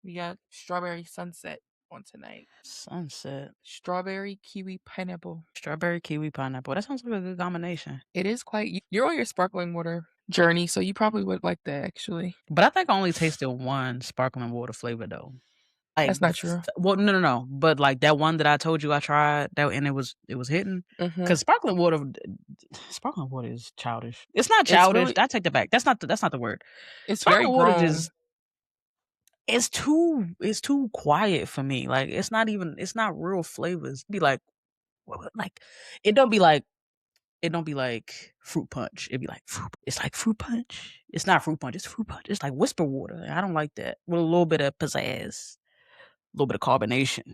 We got strawberry sunset on tonight. Sunset. Strawberry, kiwi, pineapple. Strawberry, kiwi, pineapple. That sounds like a good combination. It is quite. You're on your sparkling water journey, so you probably would like that actually. But I think I only tasted one sparkling water flavor though. Like That's not true. well, no. But like that one that I told you I tried, that and it was hitting. Because sparkling water is childish. It's not childish. I take that back. That's not the word. It's Sparkling very water grown. just it's too quiet for me. Like it's not real flavors. Be like it don't be like fruit punch. It'd be like fruit. It's like fruit punch. It's not fruit punch. It's fruit punch. It's like whisper water. I don't like that. With a little bit of pizzazz, a little bit of carbonation.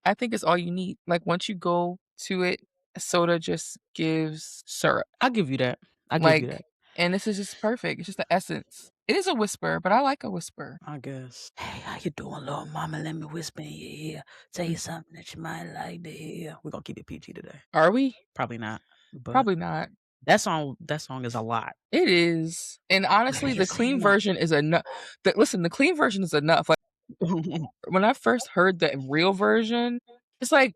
I think it's all you need. Like once you go to it, soda just gives syrup. I'll give you that. Give you that. And this is just perfect. It's just the essence. It is a whisper, but I like a whisper. I guess. Hey, how you doing, little mama? Let me whisper in your ear. Tell you something that you might like to hear. We're gonna keep it PG today. Are we? Probably not. But Probably not. That song is a lot. It is. And honestly, the clean version is enough. Listen, the clean version is enough. Like when I first heard the real version, it's like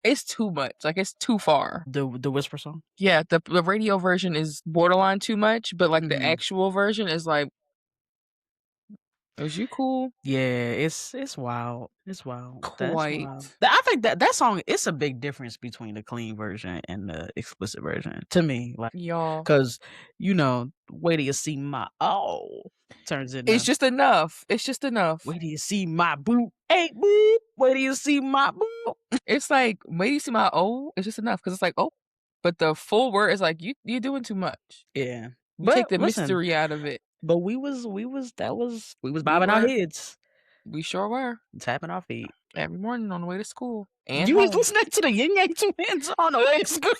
it's too much. Like it's too far. The whisper song? Yeah, the radio version is borderline too much, but like the actual version is like, is you cool? Yeah, it's wild. It's wild. Quite. I think that song, it's a big difference between the clean version and the explicit version to me. Like, y'all, because wait till you see my turns into. It's just enough. It's just enough. Wait till you see my boop. Hey boop. Wait till you see my boop. It's like wait till you see my it's just enough because it's like but the full word is like you're doing too much. Yeah, but take the mystery out of it. But we was bobbing our heads. We sure were. Tapping our feet every morning on the way to school. And you was listening to the Yin Yang Twins on the way to school.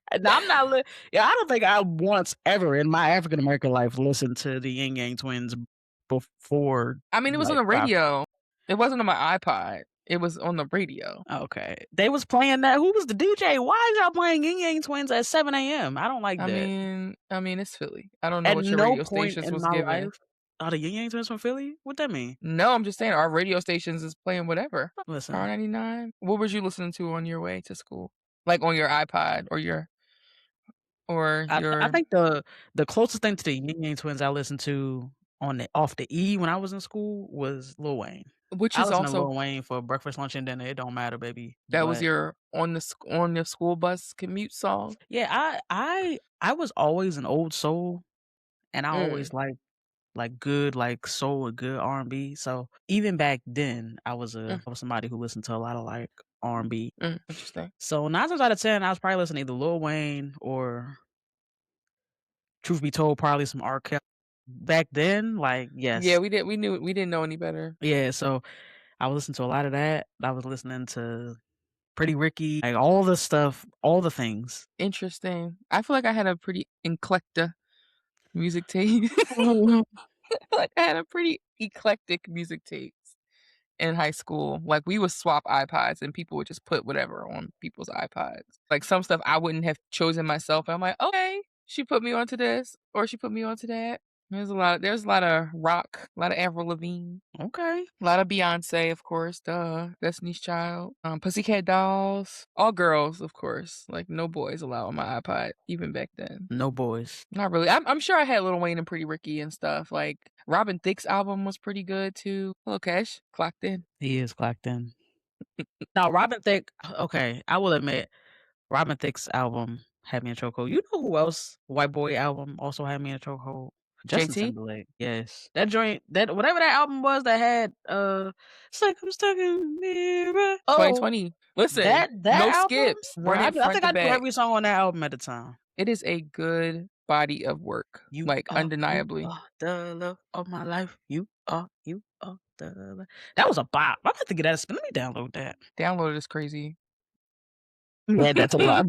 And I'm not. I don't think I once ever in my African American life listened to the Yin Yang Twins before. I mean, it was on the radio. It wasn't on my iPod. It was on the radio. Okay. They was playing that. Who was the DJ? Why is y'all playing Yin Yang Twins at 7 a.m.? I don't like that. I mean, it's Philly. I don't know what your radio stations was giving. Are the Yin Yang Twins from Philly? What that mean? No, I'm just saying our radio stations is playing whatever. Listen. R99. What was you listening to on your way to school? Like on your iPod or your I think the closest thing to the Yin Yang Twins I listened to off the E when I was in school was Lil Wayne. Which is also Lil Wayne for breakfast, lunch, and dinner. It don't matter, baby. That was your on the school bus commute song. Yeah, I was always an old soul, and I always like good soul and good R&B. So even back then, I was somebody who listened to a lot of like R&B. Interesting. So 9 times out of 10, I was probably listening to either Lil Wayne or, truth be told, probably some R. Kelly. Back then, like, yes. Yeah, we didn't know any better. Yeah, so I was listening to a lot of that. I was listening to Pretty Ricky, like all the stuff, all the things. Interesting. I feel like I had a pretty eclectic music taste. Like I had a pretty eclectic music taste in high school. Like we would swap iPods and people would just put whatever on people's iPods. Like some stuff I wouldn't have chosen myself. And I'm like, okay, she put me onto this or she put me onto that. There's a lot of rock, a lot of Avril Lavigne. Okay. A lot of Beyonce, of course, Destiny's Child. Pussycat Dolls. All girls, of course. Like no boys allowed on my iPod, even back then. No boys. Not really. I'm sure I had Lil Wayne and Pretty Ricky and stuff. Like Robin Thicke's album was pretty good too. Hello Cash, clocked in. He is clocked in. Now Robin Thicke, okay, I will admit, Robin Thicke's album had me in chokehold. You know who else? White Boy album also had me in chokehold. Justin Timberlake. Yes. That joint, that whatever that album was that had it's like I'm stuck in the mirror. 2020. Listen, that no album, skips. I think I knew every song on that album at the time. It is a good body of work. Undeniably. You are the love of my life. You are the love. That was a bop. I'm about to get that. Let me download that. Download it is crazy. Yeah, that's a lot.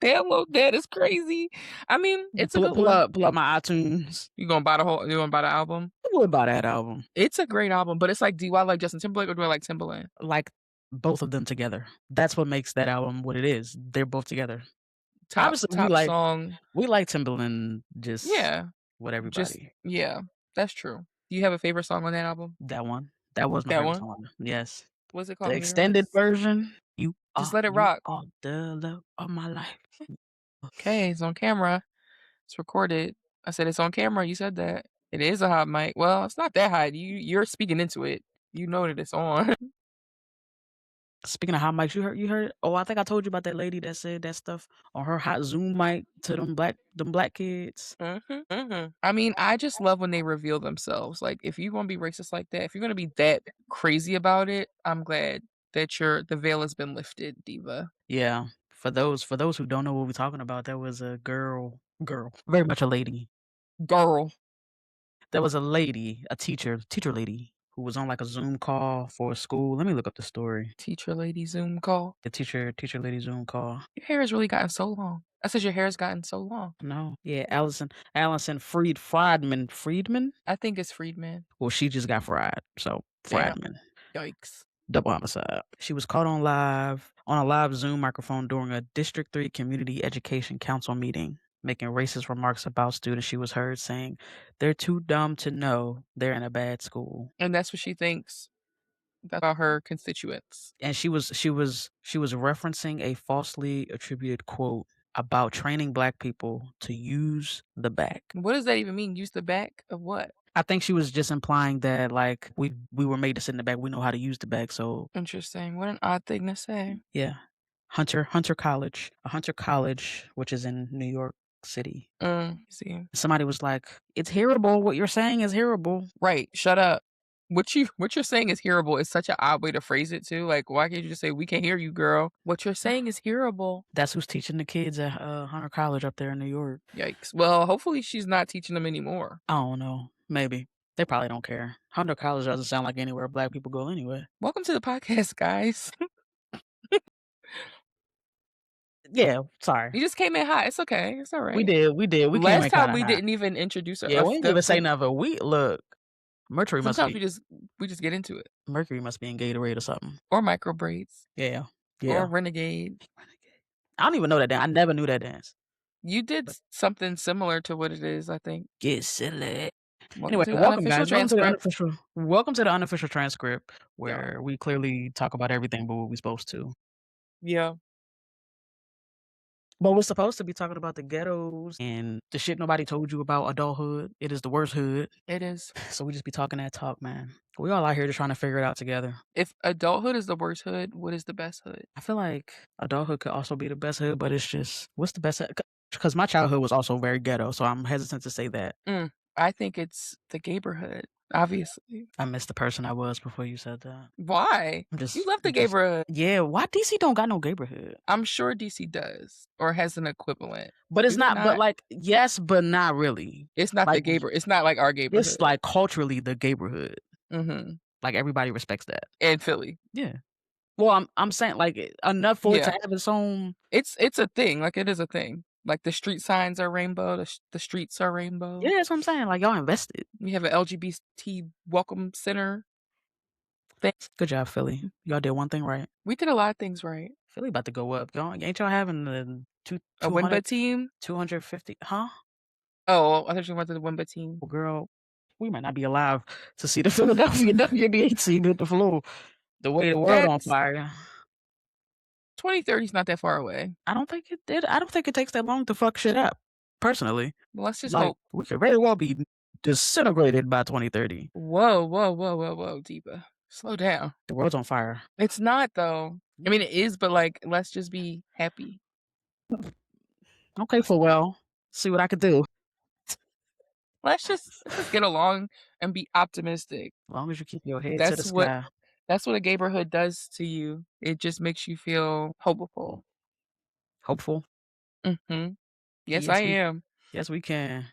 Download that is crazy. I mean, it's pull up my iTunes. You gonna buy the album? I would buy that album. It's a great album, but it's like, do I like Justin Timberlake or do I like Timbaland? Like both of them together. That's what makes that album what it is. They're both together. Top song. We like Timbaland just with everybody. Yeah, that's true. Do you have a favorite song on that album? That one. That was my That favorite one? song. Yes. What's it The called? extended Lyrics? version, Just Let It Rock. the love of my life. Okay, it's on camera. It's recorded. I said it's on camera. You said that. It is a hot mic. Well, it's not that hot. You're speaking into it. You know that it's on. Speaking of hot mics, you heard oh, I think I told you about that lady that said that stuff on her hot Zoom mic to them black kids. I mean, I just love when they reveal themselves. Like, if you're gonna be racist like that, if you're gonna be that crazy about it, I'm glad that the veil has been lifted, diva. Yeah. For those who don't know what we're talking about, there was a girl, very much a lady. Girl, There was a lady, a teacher lady, who was on, like, a Zoom call for a school. Let me look up the story. teacher lady Zoom call. The teacher lady Zoom call. Your hair has really gotten so long. I said your hair has gotten so long. No. Yeah, Allison Friedman? I think it's Friedman. Well, she just got fried, so Damn. Friedman. Yikes. Double homicide. She was caught on a live Zoom microphone during a District 3 Community Education Council meeting, making racist remarks about students. She was heard saying, "They're too dumb to know they're in a bad school." And that's what she thinks about her constituents. And she was referencing a falsely attributed quote about training black people to use the back. What does that even mean? Use the back of what? I think she was just implying that, like, we were made to sit in the back. We know how to use the back. So Interesting. What an odd thing to say. yeah, Hunter College, which is in New York City. See. Somebody was like, "It's hearable. What you're saying is hearable." Right. Shut up. What you're saying is hearable is such an odd way to phrase it too. Like, why can't you just say we can hear you, girl? What you're saying is hearable. That's who's teaching the kids at Hunter College up there in New York. Yikes. Well, hopefully she's not teaching them anymore. I don't know. Maybe they probably don't care. Hunter College doesn't sound like anywhere black people go anyway. Welcome to the podcast, guys. Yeah, sorry. You just came in hot. It's okay. It's all We right. did. We came Last in time kind of we hot. didn't even introduce Yeah, her. we didn't even say nothing. We look. Mercury must Sometimes be we just get into it. Mercury must be in Gatorade or something. Or micro braids. Yeah, Or yeah. Renegade. I don't even know that dance. I never knew that dance. You did something similar to what it is, I think. Get silly. Welcome Anyway, to the welcome unofficial guys. transcript. Welcome to the unofficial transcript Yeah. where we clearly talk about everything but what we're supposed to. Yeah. But we're supposed to be talking about the ghettos and the shit nobody told you about adulthood. It is the worst hood. It is. So we just be talking that talk, man. We all out here just trying to figure it out together. If adulthood is the worst hood, what is the best hood? I feel like adulthood could also be the best hood, but it's just, what's the best hood? Because my childhood was also very ghetto, so I'm hesitant to say that. I think it's the neighborhood, obviously. I missed the person I was before you said that. Why? You left the neighborhood. Yeah, why DC don't got no neighborhood? I'm sure DC does or has an equivalent. But it's Do they not, but like, yes, but not really. It's not Like, the neighborhood. It's not like our neighborhood. It's like culturally the neighborhood. Mm-hmm. Like everybody respects that. And Philly. Yeah. Well, I'm saying like enough for it to have its own. It's a thing. Like it is a thing. Like the street signs are rainbow. The streets are rainbow. Yeah, that's what I'm saying. Like y'all invested. We have an LGBT welcome center. Good job, Philly. Y'all did one thing right. We did a lot of things right. Philly about to go up. Ain't y'all having the a Wimba team? 250? Huh? Oh, I thought you went to the Wimba team. Well, girl, we might not be alive to see the Philadelphia WNBA team hit the floor. The way the world on fire. 2030 is not that far away. I don't think it did. I don't think it takes that long to fuck shit up. Personally, well, let's just hope we could very well be disintegrated by 2030. Whoa, Deepa, slow down. The world's on fire. It's not though. I mean, it is, but like, let's just be happy. Okay, well, see what I could do. Let's just get along and be optimistic. As long as you keep your head to the sky. That's what a neighborhood does to you. It just makes you feel hopeful. Hopeful? Mm-hmm. Yes, I am. Yes, we can.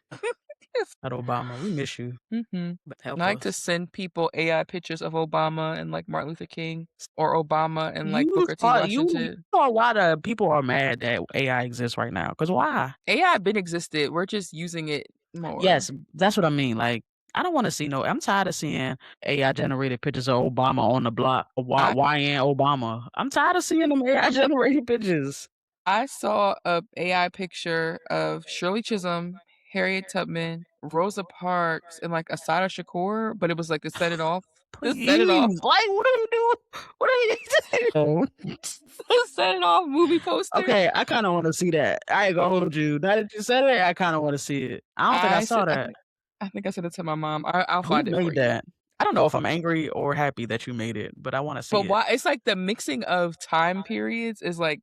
At Obama, we miss you. Mm-hmm. But help I like us. to send people AI pictures of Obama and like Martin Luther King or Obama and like Booker T. Washington. You know why the people are mad that AI exists right now? Because why? AI been existed. We're just using it more. Yes, that's what I mean. Like, I don't want to see I'm tired of seeing AI generated pictures of Obama on the block. Why ain't Obama? I'm tired of seeing them AI generated pictures. I saw a AI picture of Shirley Chisholm Harriet Tubman, Rosa Parks, and, like, Asada Shakur, but it was, like, to set it off to set it off Please, like, what are you doing? What are you doing? to set it off movie poster. Okay, I kinda wanna see that. I ain't gonna hold you. Now that you said it, I kinda wanna see it. I don't think I I saw said that. I think I sent it to my mom. I'll Who find it for made you. that? I don't know if I'm angry or happy that you made it, but I wanna see But it. why it's like the mixing of time periods is like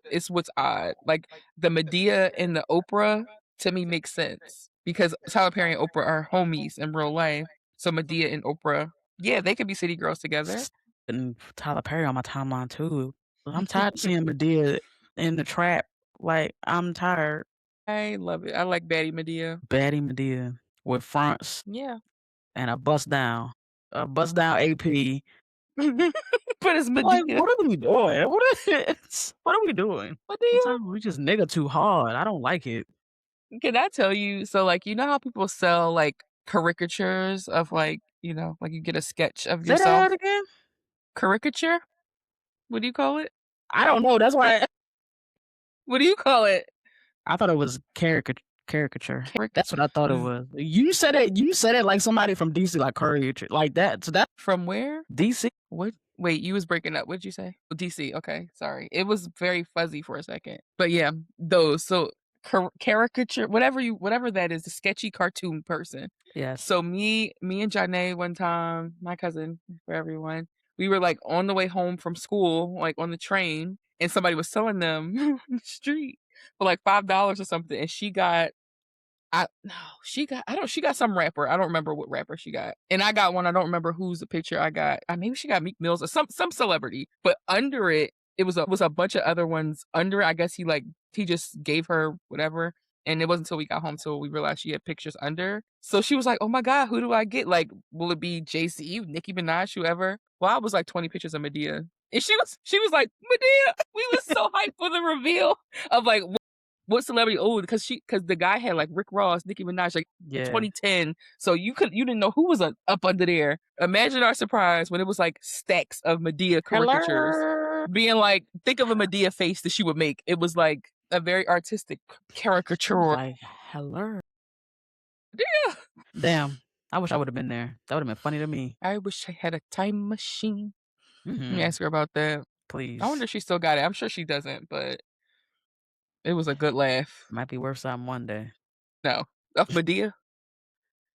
it's what's odd. Like the Medea and the Oprah to me makes sense because Tyler Perry and Oprah are homies in real life. So Medea and Oprah, yeah, they could be city girls together. And Tyler Perry on my timeline too. But I'm tired of seeing Madea in the trap. Like, I'm tired. I love it. I like Baddie Medea. Baddie Madea with fronts Yeah. and a bust down. A bust down AP. But it's Like, Medea. what are we doing? What are we doing? Medea. Sometimes we just nigga too hard. I don't like it. Can I tell you? So like you know how people sell like caricatures of like, like you get a sketch of Say that yourself? again? Caricature? What do you call it? I don't know. That's why What do you call it? I thought it was caricature. Caric That's what I thought it was. You said it like somebody from DC, like caricature, like that. So that From where? DC. What? Wait, you was breaking up. What'd you say? Oh, DC. Okay, sorry. It was very fuzzy for a second. But yeah, those. So caricature, whatever that is, a sketchy cartoon person. Yes. So me and Janae one time, my cousin for everyone, we were like on the way home from school, like on the train, and somebody was selling them on the street for like $5 or something, and she got I no, she got some rapper. I don't remember what rapper she got. And I got one. I don't remember whose the picture I got. Maybe she got Meek Mills or some celebrity. But under it, it was a bunch of other ones under it. I guess he just gave her whatever. And it wasn't until we got home till we realized she had pictures under. So she was like, "Oh my god, who do I get? Like, will it be JC, Nicki Minaj, whoever?" Well, I was like 20 pictures of Medea. And she was like, "Medea." We was so hyped for the reveal of like what celebrity? Oh, because the guy had like Rick Ross, Nicki Minaj, like Yeah. 2010. So you didn't know who was up under there. Imagine our surprise when it was like stacks of Medea caricatures, Hello. being like, think of a Medea face that she would make. It was like a very artistic She was caricature. like, hello. Yeah. Damn. I wish I would have been there. That would have been funny to me. I wish I had a time machine. Let me Hmm. ask her about that. I wonder Please. if she still got it. I'm sure she doesn't, but it was a good laugh. Might be worth something one day. No, of Medea.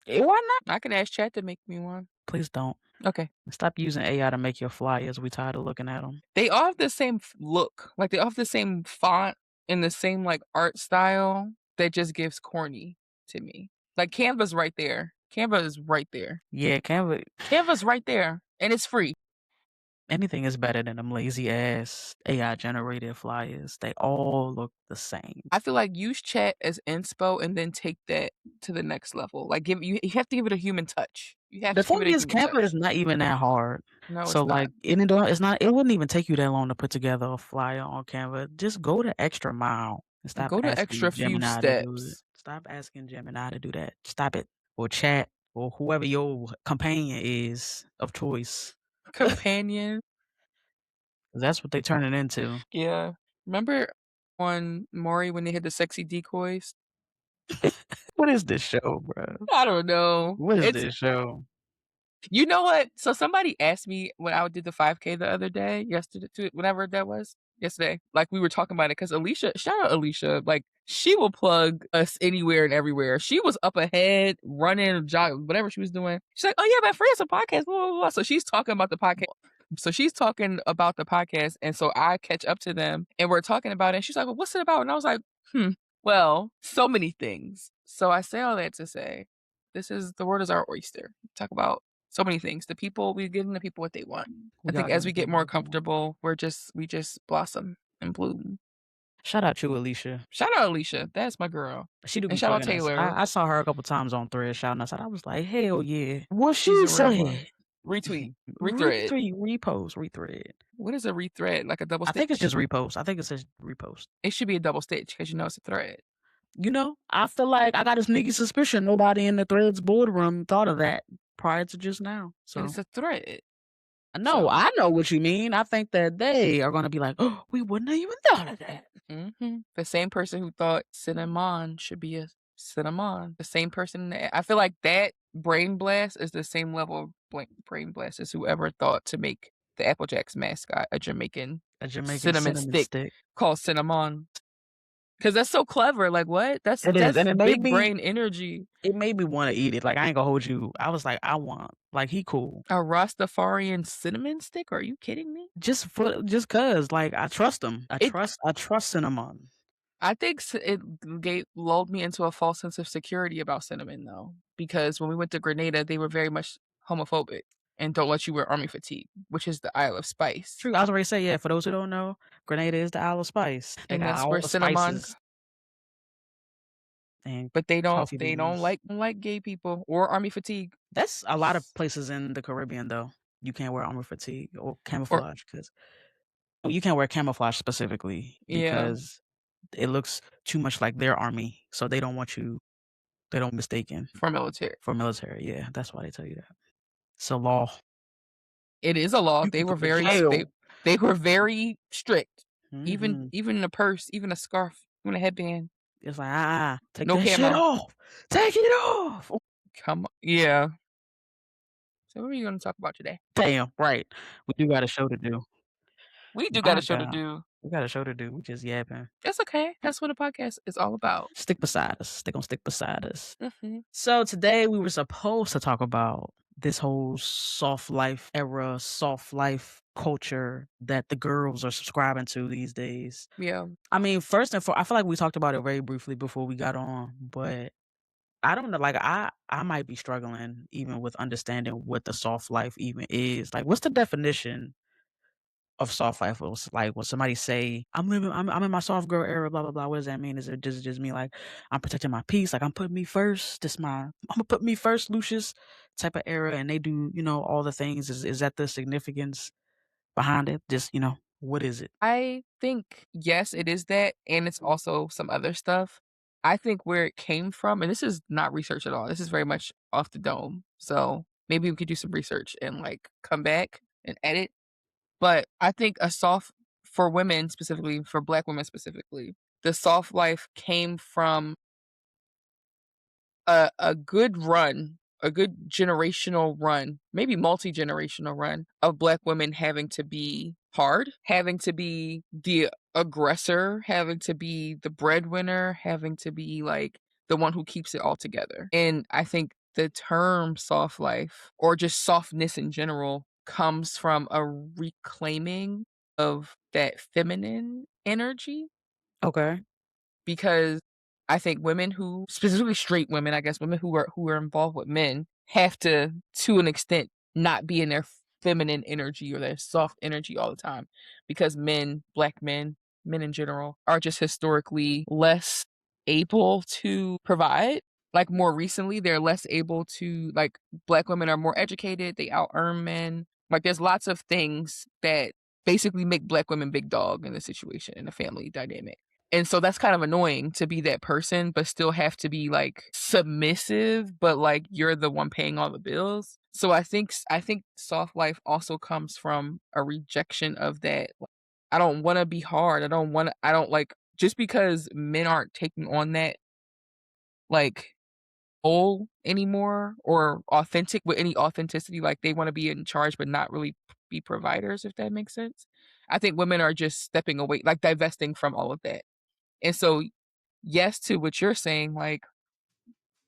Why not? I can ask Chat to make me one. Please don't. Okay. Stop using AI to make your flyers. We tired of looking at them. They all have the same look, like, they all have the same font and the same, like, art style that just gives corny to me. Like, Canva's right there. Canva is right there. Yeah, Canva. Canva's right there, and it's free. Anything is better than them lazy ass AI generated flyers. They all look the same. I feel like use chat as inspo and then take that to the next level. Like, you have to give it a human touch. You have The to give thing it a is, human Canva is touch. not even that hard. No, So it's not. like, it's not. It wouldn't even take you that long to put together a flyer on Canva. Just go the extra mile and stop Go the extra asking few Gemini to do it. steps. Stop asking Gemini to do that. Stop it. Or chat or whoever your companion is of choice. Companion. 'Cause that's what they turn it into. Yeah. Remember on Maury when they had the sexy decoys? What is this show, bro? I don't know. What is It's this show? You know what? So somebody asked me when I did the 5K the other day, whenever that was, yesterday. Like we were talking about it because Alicia, shout out Alicia, like she will plug us anywhere and everywhere. She was up ahead, running, jog, whatever she was doing. She's like, "Oh yeah, my friend has a podcast." Blah, blah, blah. So she's talking about the podcast. So she's talking about the podcast, and so I catch up to them, and we're talking about it. And she's like, "Well, what's it about?" And I was like, Well, so many things." So I say all that to say, the world is our oyster. Talk about so many things. We're giving the people what they want. I We think are as giving we get people more what they want. comfortable, we just blossom and bloom. Shout out to Alicia. Shout out Alicia, that's my girl, She do and be shout out plugging us. Taylor. I saw her a couple times on Thread shouting us out. I was like, hell yeah. What She's she a real one. said. Retweet, rethread. Retweet, repost, rethread. What is a rethread? Like a double I think it's stitch? just repost. I think it says repost. It should be a double stitch because it's a thread. You know, I feel like I got a sneaky suspicion nobody in the Threads boardroom thought of that prior to just now. And So it's a thread. no, So I know what you mean. I think that they are gonna be like, oh, we wouldn't have even thought of that. the same person who thought cinnamon should be a cinnamon. The same person that I feel like that brain blast is the same level of brain blast as whoever thought to make the Apple Jacks mascot a Jamaican A Jamaican cinnamon cinnamon stick stick. called cinnamon. 'Cause that's so clever, like, what? It is, That's and big brain energy. it made me wanna eat it, like, I ain't gonna hold you. I was like, "I want" like, he cool. A Rastafarian cinnamon stick? Are you kidding me? Just 'cause, like, I trust him. It I trust cinnamon. I think it lulled me into a false sense of security about cinnamon, though, because when we went to Grenada, they were very much homophobic and don't let you wear army fatigue, which is the Isle of Spice, True, I was already say, yeah, for those who don't know, Grenada is the Isle of Spice. They and got that's all where the cinnamon spices and but coffee they don't beans. like gay people or army fatigue. That's a lot of places in the Caribbean, though. You can't wear armor fatigue or Or camouflage because you can't wear camouflage specifically yeah, because it looks too much like their army, so they don't want you they don't mistaken for military. for military. Yeah, that's why they tell you that. It's a law. It is a law. You could go to jail. They were very strict. Mhm. Even a purse, even a scarf, even a headband, It's like, take no that shit camo. off. Take it off." Come on. Yeah. So what are you gonna talk about today? Damn, right. We do got a show to do. We do got My a show to God. do. We got a show to do. We just yapping. That's okay. That's what a podcast is all about. Stick beside us. They gonna stick beside us. Mhm. So today we were supposed to talk about this whole soft life era, soft life culture that the girls are subscribing to these days. Yeah. I mean, first and foremost, I feel like we talked about it very briefly before we got on, but I don't know, like I might be struggling even with understanding what the soft life even is. Like, what's the definition of soft life? Was like when somebody say, I'm in my soft girl era, blah blah blah. What does that mean? Is it just me like I'm protecting my peace, like I'm putting me first? I'm gonna put me first, Lucius type of era, and they do, all the things. Is that the significance behind it? Just, what is it? I think, yes, it is that, and it's also some other stuff. I think where it came from, and this is not research at all. This is very much off the dome. So maybe we could do some research and like come back and edit. But I think a soft for women specifically, for black women specifically, the soft life came from a good run, a good generational run, maybe multi-generational run of black women having to be hard, having to be the aggressor, having to be the breadwinner, having to be like the one who keeps it all together. And I think the term soft life or just softness in general comes from a reclaiming of that feminine energy Okay. because I think women who specifically straight women, I guess women who are involved with men have to an extent, not be in their feminine energy or their soft energy all the time because men, black men, men in general, are just historically less able to provide. Like more recently, they're less able to like black women are more educated, they out earn men. Like there's lots of things that basically make black women big dog in the situation in the family dynamic. And so that's kind of annoying to be that person, but still have to be like submissive, but like you're the one paying all the bills. So I think soft life also comes from a rejection of that. Like, I don't want to be hard. I don't like just because men aren't taking on that like whole anymore or authentic with any authenticity. Like they want to be in charge, but not really be providers, if that makes sense. I think women are just stepping away, like divesting from all of that. And so, yes, to what you're saying, like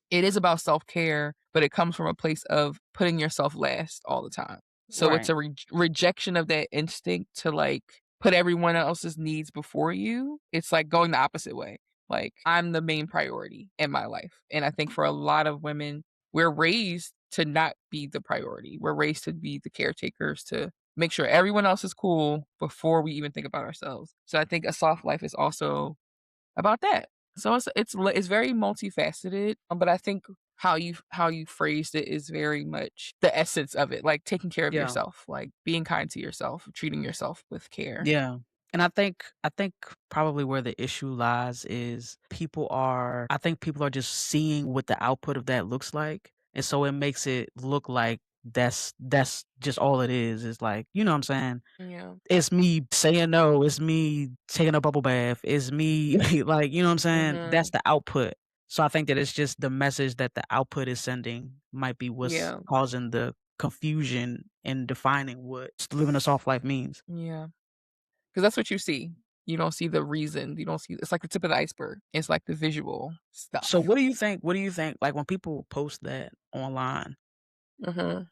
it is about self-care, but it comes from a place of putting yourself last all the time. So it's Right. a rejection of that instinct to like put everyone else's needs before you. It's like going the opposite way. Like I'm the main priority in my life. And I think for a lot of women, we're raised to not be the priority. We're raised to be the caretakers to make sure everyone else is cool before we even think about ourselves. So I think a soft life is also about that. So it's very multifaceted, but I think how you phrased it is very much the essence of it, like taking care of Yeah. yourself, like being kind to yourself, treating yourself with care. Yeah. And I think probably where the issue lies is I think people are just seeing what the output of that looks like. And so it makes it look like that's just all it is. It's like, you know what I'm saying? Yeah. It's me saying no, it's me taking a bubble bath, it's me like, you know what I'm saying? That's Mhm. the output. So I think that it's just the message that the output is sending might be what's Yeah, causing the confusion in defining what living a soft life means. yeah, because that's what you see. You don't see the reason, you don't see it's like the tip of the iceberg. It's like the visual So stuff. what do you think, like, when people post that online, Mhm.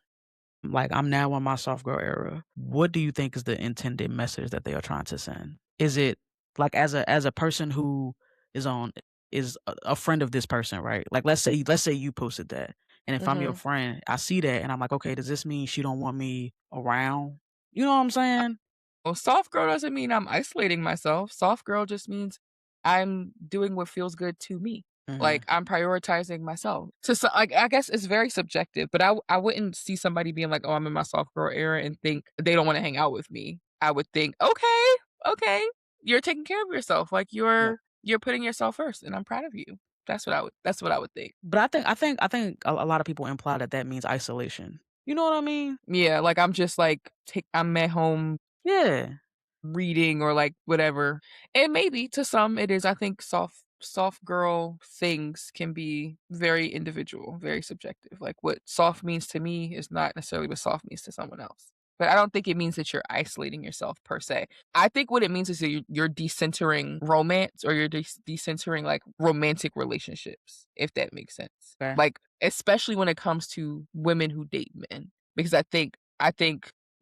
like, "I'm now in my soft girl era," what do you think is the intended message that they are trying to send? Is it like, as a person who is on is a friend of this person, right? Like, let's say you posted that, and if I'm your Mhm. friend, I see that and I'm like, "Okay, does this mean she don't want me around?" You know what I'm saying? Well, soft girl doesn't mean I'm isolating myself. Soft girl just means I'm doing what feels good to me. Mhm. Like I'm prioritizing myself. So like I guess it's very subjective, but I wouldn't see somebody being like, "Oh, I'm in my soft girl era," and think they don't want to hang out with me. I would think, "Okay, okay, you're taking care of yourself. Like Yeah. you're putting yourself first, and I'm proud of you." That's what I would think. But I think a lot of people imply that that means isolation. You know what I mean? Yeah, like I'm just like I'm at home Yeah. reading or, like, whatever. And maybe to some it is. I think soft girl things can be very individual, very subjective. Like, what soft means to me is not necessarily what soft means to someone else. But I don't think it means that you're isolating yourself per se. I think what it means is that you're decentering romance or you're decentering, like, romantic relationships, if that makes sense. Okay. Like, especially when it comes to women who date men. Because I think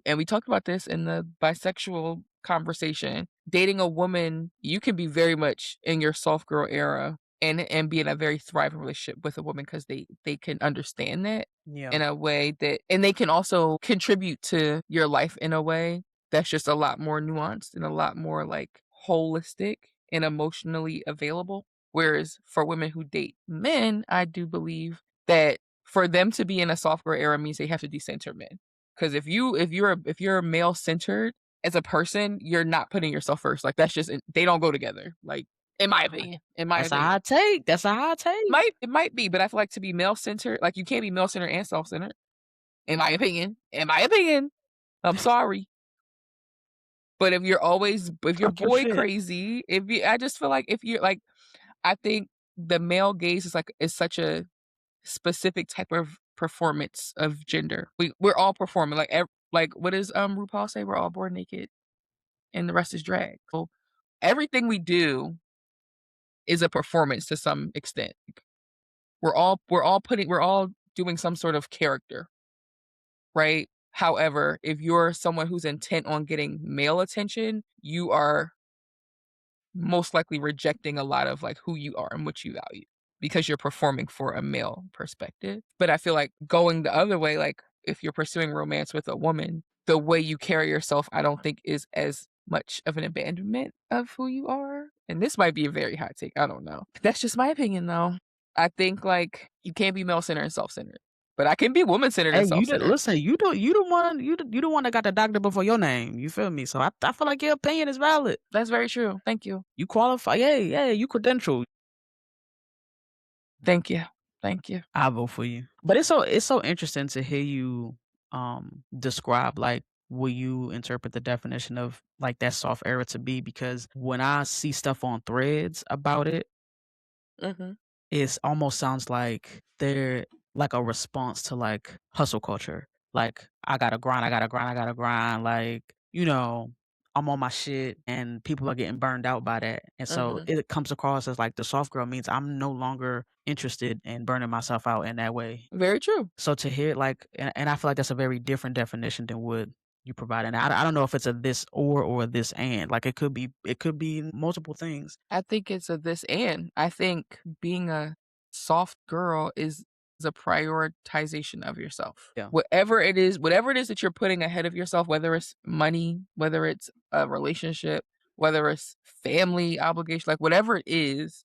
and we talked about this in the bisexual conversation. Dating a woman, you can be very much in your soft girl era and be in a very thriving relationship with a woman because they can understand that Yeah. in a way that and they can also contribute to your life in a way that's just a lot more nuanced and a lot more like holistic and emotionally available. Whereas for women who date men, I do believe that for them to be in a soft girl era means they have to decenter men. Because if you're male centered as a person, you're not putting yourself first. Like that's just they don't go together. Like in my opinion, in my That's a opinion, hot take. That's a hot take. it might be, but I feel like to be male centered, like you can't be male centered and self centered. In my opinion, I'm sorry, but if you're Talk your boy shit. crazy, I just feel like if you're like, I think the male gaze is such a specific type of performance of gender. We're all performing like what does RuPaul say? We're all born naked and the rest is drag. So everything we do is a performance to some extent. We're all doing some sort of character, right? However, if you're someone who's intent on getting male attention, you are most likely rejecting a lot of like who you are and what you value because you're performing for a male perspective. But I feel like going the other way, like if you're pursuing romance with a woman, the way you carry yourself, I don't think is as much of an abandonment of who you are. And this might be a very hot take. I don't know. That's just my opinion though. I think like you can't be male centered and self centered, but I can be woman centered Hey, and self centered. listen, you the one that got the doctor before your name. You feel me? So I feel like your opinion is valid. That's very true. Thank you. You qualify. Yeah, yeah, you credential. Thank you. Thank you. I vote for you. But it's so interesting to hear you describe like what you interpret the definition of like that soft era to be, because when I see stuff on threads about it, Mhm. it almost sounds like they're like a response to like hustle culture. Like I gotta grind, I gotta grind, I gotta grind. Like, I'm on my shit and people are getting burned out by that. And so Mhm. it comes across as like the soft girl means I'm no longer interested in burning myself out in that way. Very true. So to hear it like, and I feel like that's a very different definition than what you provide. And I don't know if it's a this or a this and like it could be multiple things. I think it's a this and. I think being a soft girl is a prioritization of yourself. Yeah. Whatever it is that you're putting ahead of yourself, whether it's money, whether it's a relationship, whether it's family obligation, like whatever it is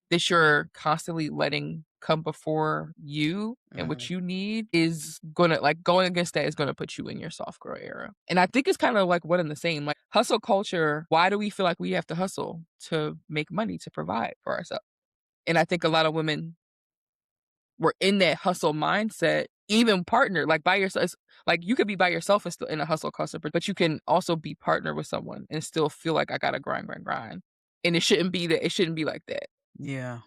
that you're constantly letting come before you and what Mhm. you need is gonna like going against that is gonna put you in your soft girl era. And I think it's kind of like one and the same. Like hustle culture, why do we feel like we have to hustle to make money to provide for ourselves? And I think a lot of women were in that hustle mindset, even partner, like by yourself. Like you could be by yourself and still in a hustle culture, but you can also be partnered with someone and still feel like I gotta grind, grind, grind. And it shouldn't be that. It shouldn't be like that. Yeah.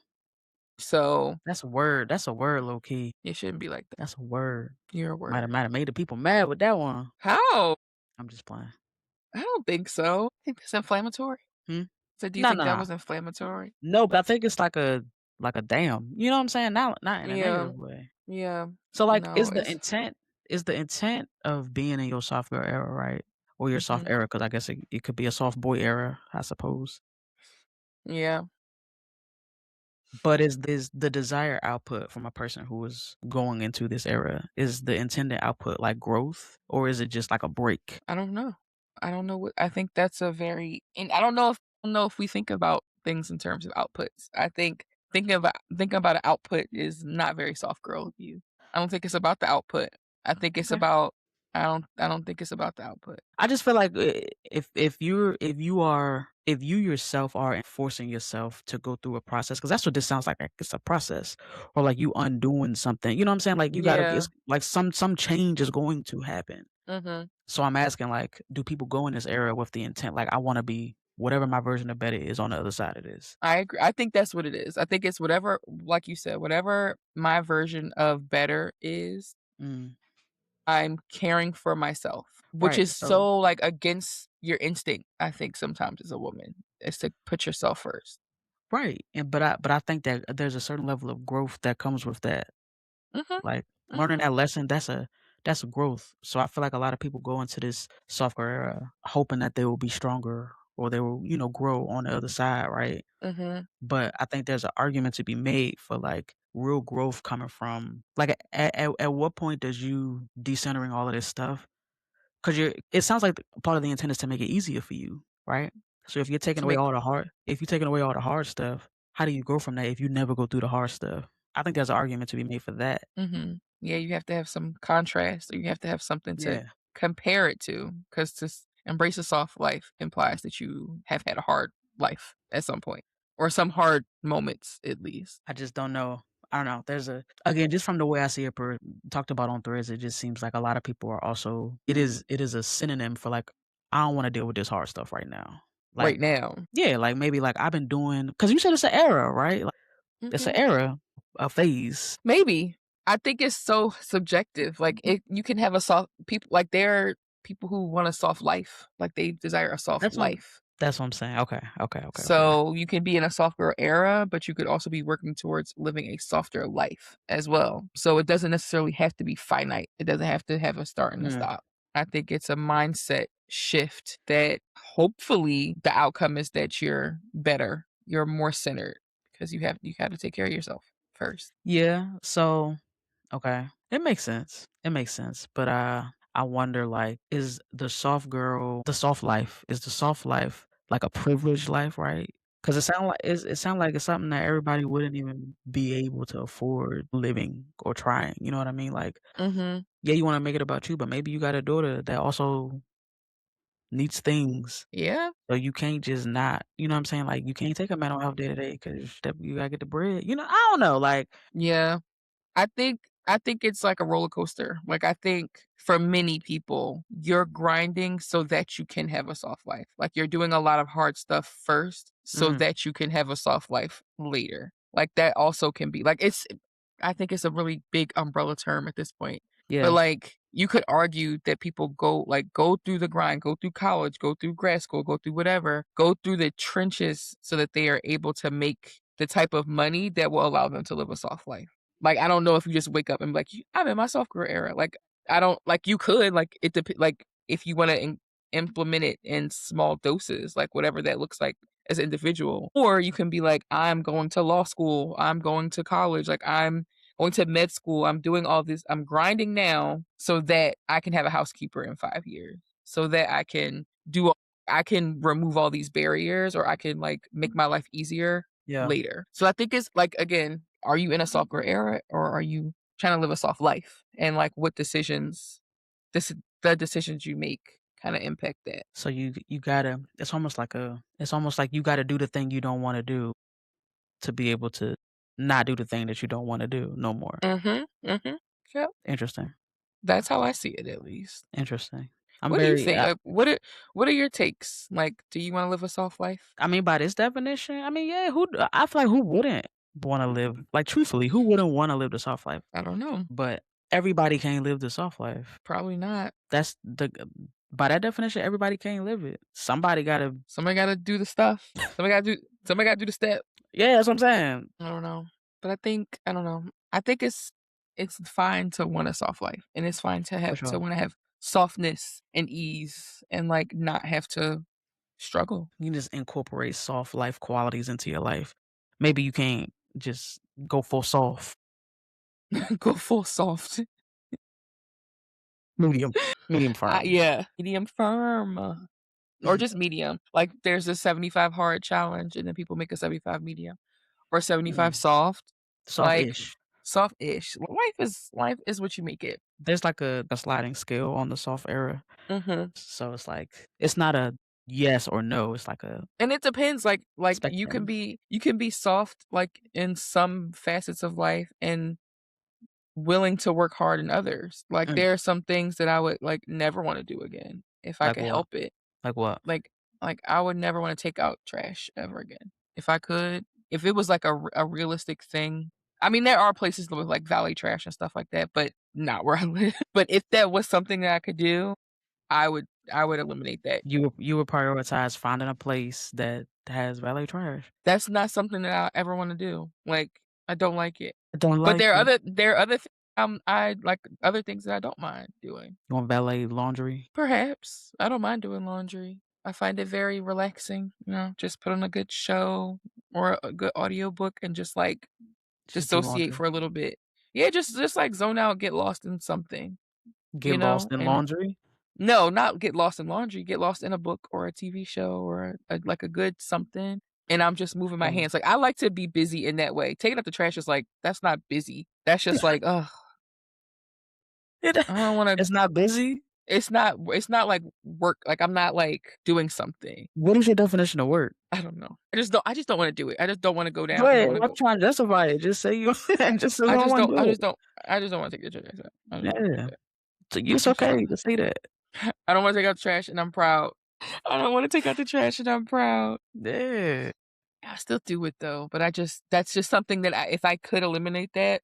So, That's a word. That's a word, low key. it shouldn't be like that. That's a word. You're a Might word. have made the people mad with that one. How? I'm just playing. I don't think so. I think that's inflammatory. Hmm? So do you No, think no, that no. was inflammatory? No, but I think it's like a damn. You know what I'm saying? Not in a Yeah. negative way. Yeah. So, like, No, it's is the intent of being in your soft girl era, right? Or your soft mhm. era? Because I guess it could be a soft boy era, I suppose. Yeah. But is the desired output from a person who is going into this era, is the intended output like growth, or is it just like a break? I don't know. I don't know what I think that's a very and I don't know if we think about things in terms of outputs. I think thinking about an output is not very soft girl of you. I don't think it's about the output. I think it's Okay. about I don't think it's about the output. I just feel like if you yourself are forcing yourself to go through a process, because that's what this sounds like it's a process, or like you undoing something. You know what I'm saying? Like you gotta, Yeah. it's like some change is going to happen. Mhm. So I'm asking, like, do people go in this era with the intent, like, I want to be whatever my version of better is on the other side of this? I agree. I think that's what it is. I think it's whatever like you said, whatever my version of better is, Mm, I'm caring for myself, which right. is So so, like, against your instinct, I think sometimes as a woman, is to put yourself first. right, and but I think that there's a certain level of growth that comes with that. Mhm, Like, learning mhm, that lesson, that's a growth. So I feel like a lot of people go into this software era hoping that they will be stronger or they will, grow on the other side, right? mhm. But I think there's an argument to be made for, like, real growth coming from like, at what point does you decentering all of this stuff, 'cause it sounds like part of the intent is to make it easier for you, right? So To make if you're taking away all the hard stuff, how do you grow from that if you never go through the hard stuff? I think there's an argument to be made for that. mhm. Yeah, you have to have some contrast, or you have to have something to Yeah. compare it to, 'cause to embrace a soft life implies that you have had a hard life at some point, or some hard moments at least. I just don't know. I don't know. There's a again, just from the way I see it talked about on Threads, it just seems like a lot of people are also it is a synonym for, like, I don't wanna deal with this hard stuff right now. Like, Right now. yeah, like, maybe, like, I've been doing, because you said it's an era, right? Like, it's an Mhm. era, a phase. Maybe. I think it's so subjective, like, you can have a soft people like, there are people who want a soft life, like, they desire a soft That's what I'm life. that's what I'm saying. Okay, okay, okay, okay. So, you can be in a softer era, but you could also be working towards living a softer life as well. So, it doesn't necessarily have to be finite. It doesn't have to have a start and a Mm, stop. I think it's a mindset shift that hopefully the outcome is that you're better, you're more centered because you have to take care of yourself first. yeah, so okay. It makes sense. It makes sense. But I wonder, like, is the soft life, is the soft life like a privileged life, right? Because it sound like it's something that everybody wouldn't even be able to afford living or trying. You know what I mean? Like, Mhm. yeah, you want to make it about you, but maybe you got a daughter that also needs things. Yeah. So you can't just not, you know what I'm saying? Like, you can't take a mental health day to day because you gotta get the bread. I don't know. Like, Yeah. I think it's like a roller coaster. Like, I think for many people, you're grinding so that you can have a soft life. Like, you're doing a lot of hard stuff first so mhm, that you can have a soft life later. Like, that also can be like, it's I think it's a really big umbrella term at this point. But, yeah, like, you could argue that people go through the grind, go through college, go through grad school, go through whatever, go through the trenches so that they are able to make the type of money that will allow them to live a soft life. Like, I don't know if you just wake up and be like, I'm in my soft-girl era." Like, I don't like, you could, like, like, if you wanna implement it in small doses, like, whatever that looks like as an individual. Or you can be like, "I'm going to law school, I'm going to college, like, I'm going to med school, I'm doing all this, I'm grinding now so that I can have a housekeeper in 5 years, so that I can remove all these barriers, or I can, like, make my life easier yeah. later." So I think it's like, again, are you in a softer era, or are you trying to live a soft life? And like, what decisions this the decisions you make kind of impact that. So you gotta, it's almost like you gotta do the thing you don't wanna do to be able to not do the thing that you don't wanna do no more. Mhm. Mhm. Yep. Interesting, That's how I see it, at least. interesting. I'm What do you very think? What are your takes? Like, do you want to live a soft life? I mean, by this definition, I mean, yeah, I feel like who wouldn't? wanna live like, truthfully, who wouldn't wanna live the soft life? I don't know. But everybody can't live the soft life. Probably not. That's the by that definition, everybody can't live it. Somebody gotta Somebody gotta do the stuff. Somebody gotta do the step. yeah, that's what I'm saying. I don't know. But I don't know. I think it's fine to want a soft life, and it's fine For to sure. wanna have softness and ease and, like, not have to struggle. You just incorporate soft life qualities into your life. Maybe you can't just go full soft. Go full soft. Medium. Medium firm. Yeah, medium firm, or just medium. Like, there's a 75 hard challenge, and then people make a 75 medium or 75 Mm. soft, like, Soft-ish. soft-ish. Life is what you make it. There's like a sliding scale on the soft era. Mhm. So it's like it's not a yes or no, it's like a And it depends, like, spectrum. you can be soft, like, in some facets of life and willing to work hard in others. Like, Mm, there are some things that I would, like, never wanna do again if I like could what? help it. Like what? Like I would never wanna take out trash ever again. If I could, if it was, like, a realistic thing. I mean, there are places with, like, valet trash and stuff like that, but not where I live. But if that was something that I could do, I would eliminate that. You would prioritize finding a place that has valet trash. That's not something that I ever wanna do. Like, I don't like it. I don't But like it. there are other I like other things that I don't mind doing. You want valet laundry? Perhaps. I don't mind doing laundry. I find it very relaxing, just put on a good show or a good audiobook and just, like, Just do dissociate laundry. for a little bit. Yeah, just, like, zone out, get lost in something, Get lost in and laundry? no, not get lost in laundry, get lost in a book or a TV show or like, a good something, and I'm just moving my Um, hands. Like, I like to be busy in that way. Taking out the trash is like, that's not busy. That's just like, ugh, it I don't wanna it's not busy? it's not like work, like, I'm not, like, doing something. What is your definition of work? I don't know. I just don't wanna do it. Go I don't ahead, wanna I'm go trying to justify it. Just say you just say you don't wanna I do just it. don't I just don't wanna take the trash out. I just don't wanna do Yeah. that. So it's okay to say that. I don't wanna take out the trash, and I'm proud. I don't wanna take out the trash, and I'm proud. Yeah. I still do it though, but that's just something that if I could eliminate that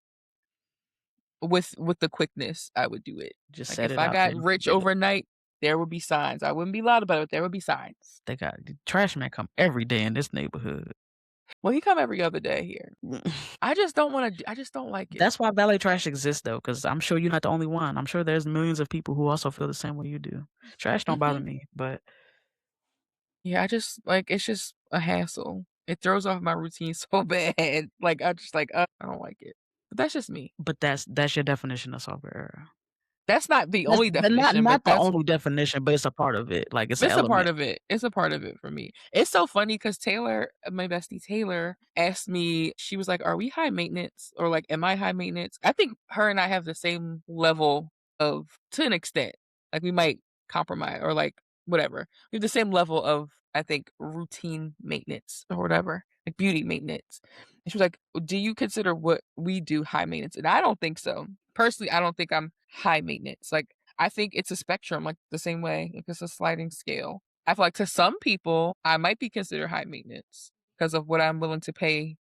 with the quickness, I would do it. Just Like, set if it I out there got and rich forget it. overnight, there would be signs. I wouldn't be loud about it, but there would be signs. They got the trash man come every day in this neighborhood. Well, he come every other day here. I just don't like it. That's why valet trash exists though, because 'cause I'm sure you're not the only one. I'm sure there's millions of people who also feel the same way you do. Trash don't bother Mhm. me, but Yeah, I just like, it's just a hassle. It throws off my routine so bad. Like, I just like, I don't like it. But that's just me. that's your definition of software. That's not the That's only but not definition, but not the only definition, but it's a part of it, like, it's an it's a part element. of it. It's a part of it for me. It's so funny because Taylor, my bestie Taylor, asked me, she was like, "Are we high maintenance?" Or like, "Am I high maintenance?" I think her and I have the same level of, to an extent. Like, we might compromise or like whatever. We have the same level of, I think, routine maintenance or whatever, like beauty maintenance. And she was like, "Do you consider what we do high maintenance?" And I don't think so. Personally, I don't think I'm high maintenance. Like, I think it's a spectrum, like, the same way, like, it's a sliding scale. I feel like to some people, I might be considered high maintenance because of what I'm willing to pay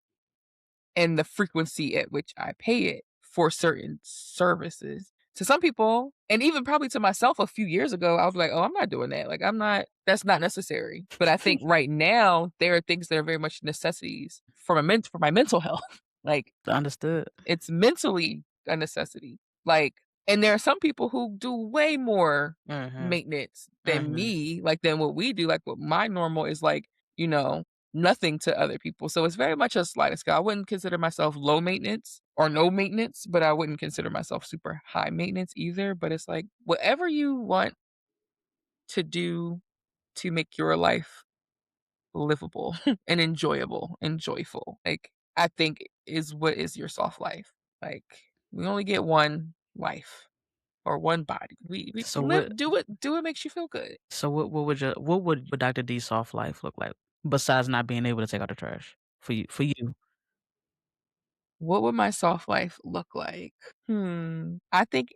and the frequency at which I pay it for certain services. To some people, and even probably to myself a few years ago, I was like, "Oh, I'm not doing that. Like, I'm not that's not necessary." But I think right now, there are things that are very much necessities for my mental health. Like, Understood. it's mentally a necessity. Like, and there are some people who do way more Mhm, maintenance than mhm. me, like than what we do. Like, what my normal is like, you know, nothing to other people. So it's very much a sliding scale. I wouldn't consider myself low maintenance or no maintenance, but I wouldn't consider myself super high maintenance either. But it's like whatever you want to do to make your life livable and enjoyable and joyful. Like, I think is what is your soft life. Like, we only get one life or one body. We So live what do what makes you feel good. what would your what would Dr. D's soft life look like besides not being able to take out the trash for you? What would my soft life look like? I think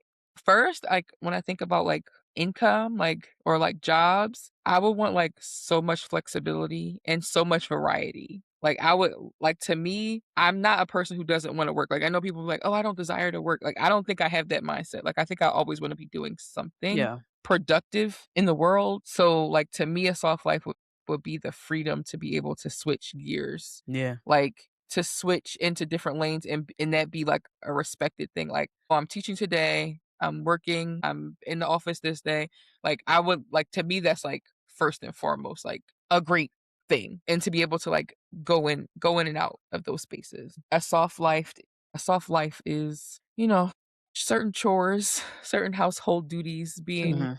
first, like when I think about like income, like or like jobs, I would want like so much flexibility and so much variety. Like I would like to me, I'm not a person who doesn't want to work. Like I know people are like, "Oh, I don't desire to work." Like I don't think I have that mindset. Like I think I always want to be doing something Yeah. productive in the world. So like to me a soft life would be the freedom to be able to switch gears. Yeah. Like to switch into different lanes and that be like a respected thing. Like, oh, I'm teaching today, I'm working, I'm in the office this day. Like I would like to me that's like first and foremost like a great thing and to be able to like go in and out of those spaces. A soft life is, you know, certain chores, certain household duties being Mhm.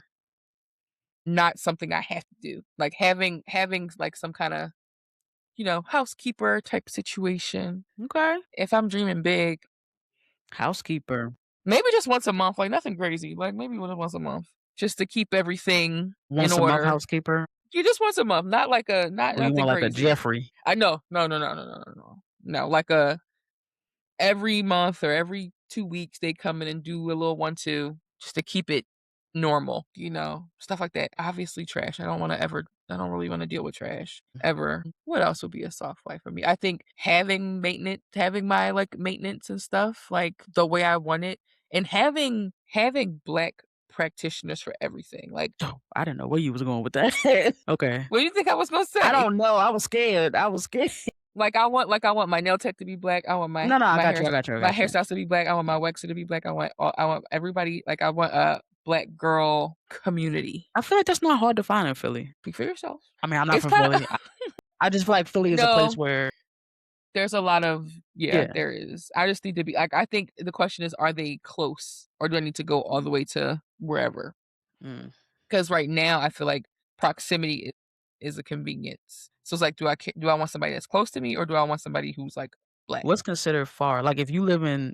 not something I have to do. Like having like some kind of, you know, housekeeper type situation. Okay. If I'm dreaming big, Housekeeper. maybe just once a month, like nothing crazy. Like maybe once a month. Just to keep everything in Once a month order. housekeeper? You just once a month, not like a not Or you nothing want like a crazy. Jeffrey? I know. No, no, no, no, no, no, no. No, like a every month or every 2 weeks they come in and do a little 1-2 just to keep it normal, you know, stuff like that. Obviously trash. I don't really want to deal with trash ever. What else would be a soft life for me? I think having my like maintenance and stuff like the way I want it and having black practitioners for everything. Like, Oh, I didn't know where you was going with that. Okay. what do you think I was going to I say? don't know. I was scared. I was scared. Like I want my nail tech to be black. I want No, no, I my got hair you. I got you. I my got you. hairstyles to be black. I want my waxer to be black. I want everybody like I want a black girl community. I feel like that's not hard to find in Philly. Speak for yourself. I mean, I'm not It's from kind of Philly. I just feel like Philly is a place no. where There's a lot of yeah. yeah. There is. I just need to be like. I think the question is, are they close, or do I need to go all the way to wherever? Mm. Because right now, I feel like proximity is a convenience. So it's like, do I want somebody that's close to me, or do I want somebody who's like black? What's considered far? Like if you live in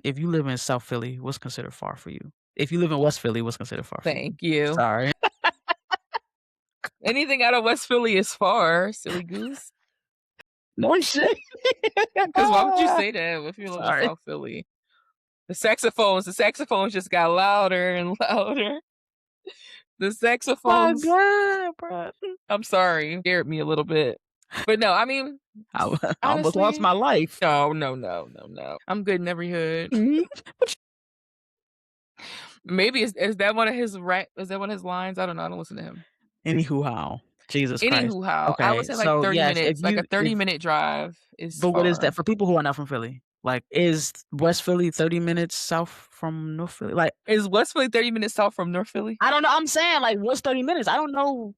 South Philly, what's considered far for you? If you live in West Philly, what's considered far for you? Thank you. Sorry. Anything out of West Philly is far, silly goose. No shit. Because why would you say that if you live in Sorry. South Philly? The saxophones just got louder and louder. The My saxophones, God, bro. I'm sorry, scared me a little bit. But no, I mean, I almost lost honestly, my life. no, no, no, no, no. I'm good in every hood. Mhm. Maybe is that one of his is that one of his lines? I don't know. I don't listen to him. Anywho, how? Jesus Christ. Anywho, how I would Okay, say like so 30 yes, minutes, like a 30 if minute drive is but what is that far. for people who are not from Philly? Like, is West Philly 30 minutes south from North Philly? Like, Is West Philly 30 minutes south from North Philly? I don't know. I'm saying like, what's 30 minutes? I don't know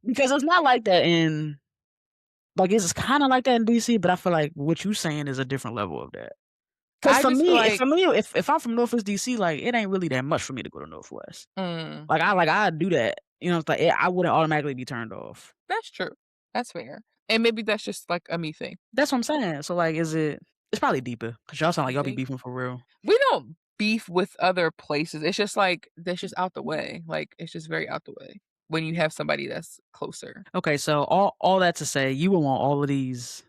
because it's not like that in like it's kind of like that in DC, but I feel like what you saying is a different level of that. Because I just feel like if I'm from Northwest DC, like it ain't really that much for me to go to Northwest. mm, Like I do that, you know. It's like I wouldn't automatically be turned off. that's true. That's fair. And maybe that's just like a me thing. That's what I'm saying. So like, is it? It's probably deeper because y'all sound You like y'all be think? beefing for real. We don't beef with other places. It's just like that's just out the way. Like it's just very out the way when you have somebody that's closer. Okay, so all that to say, you would want all of these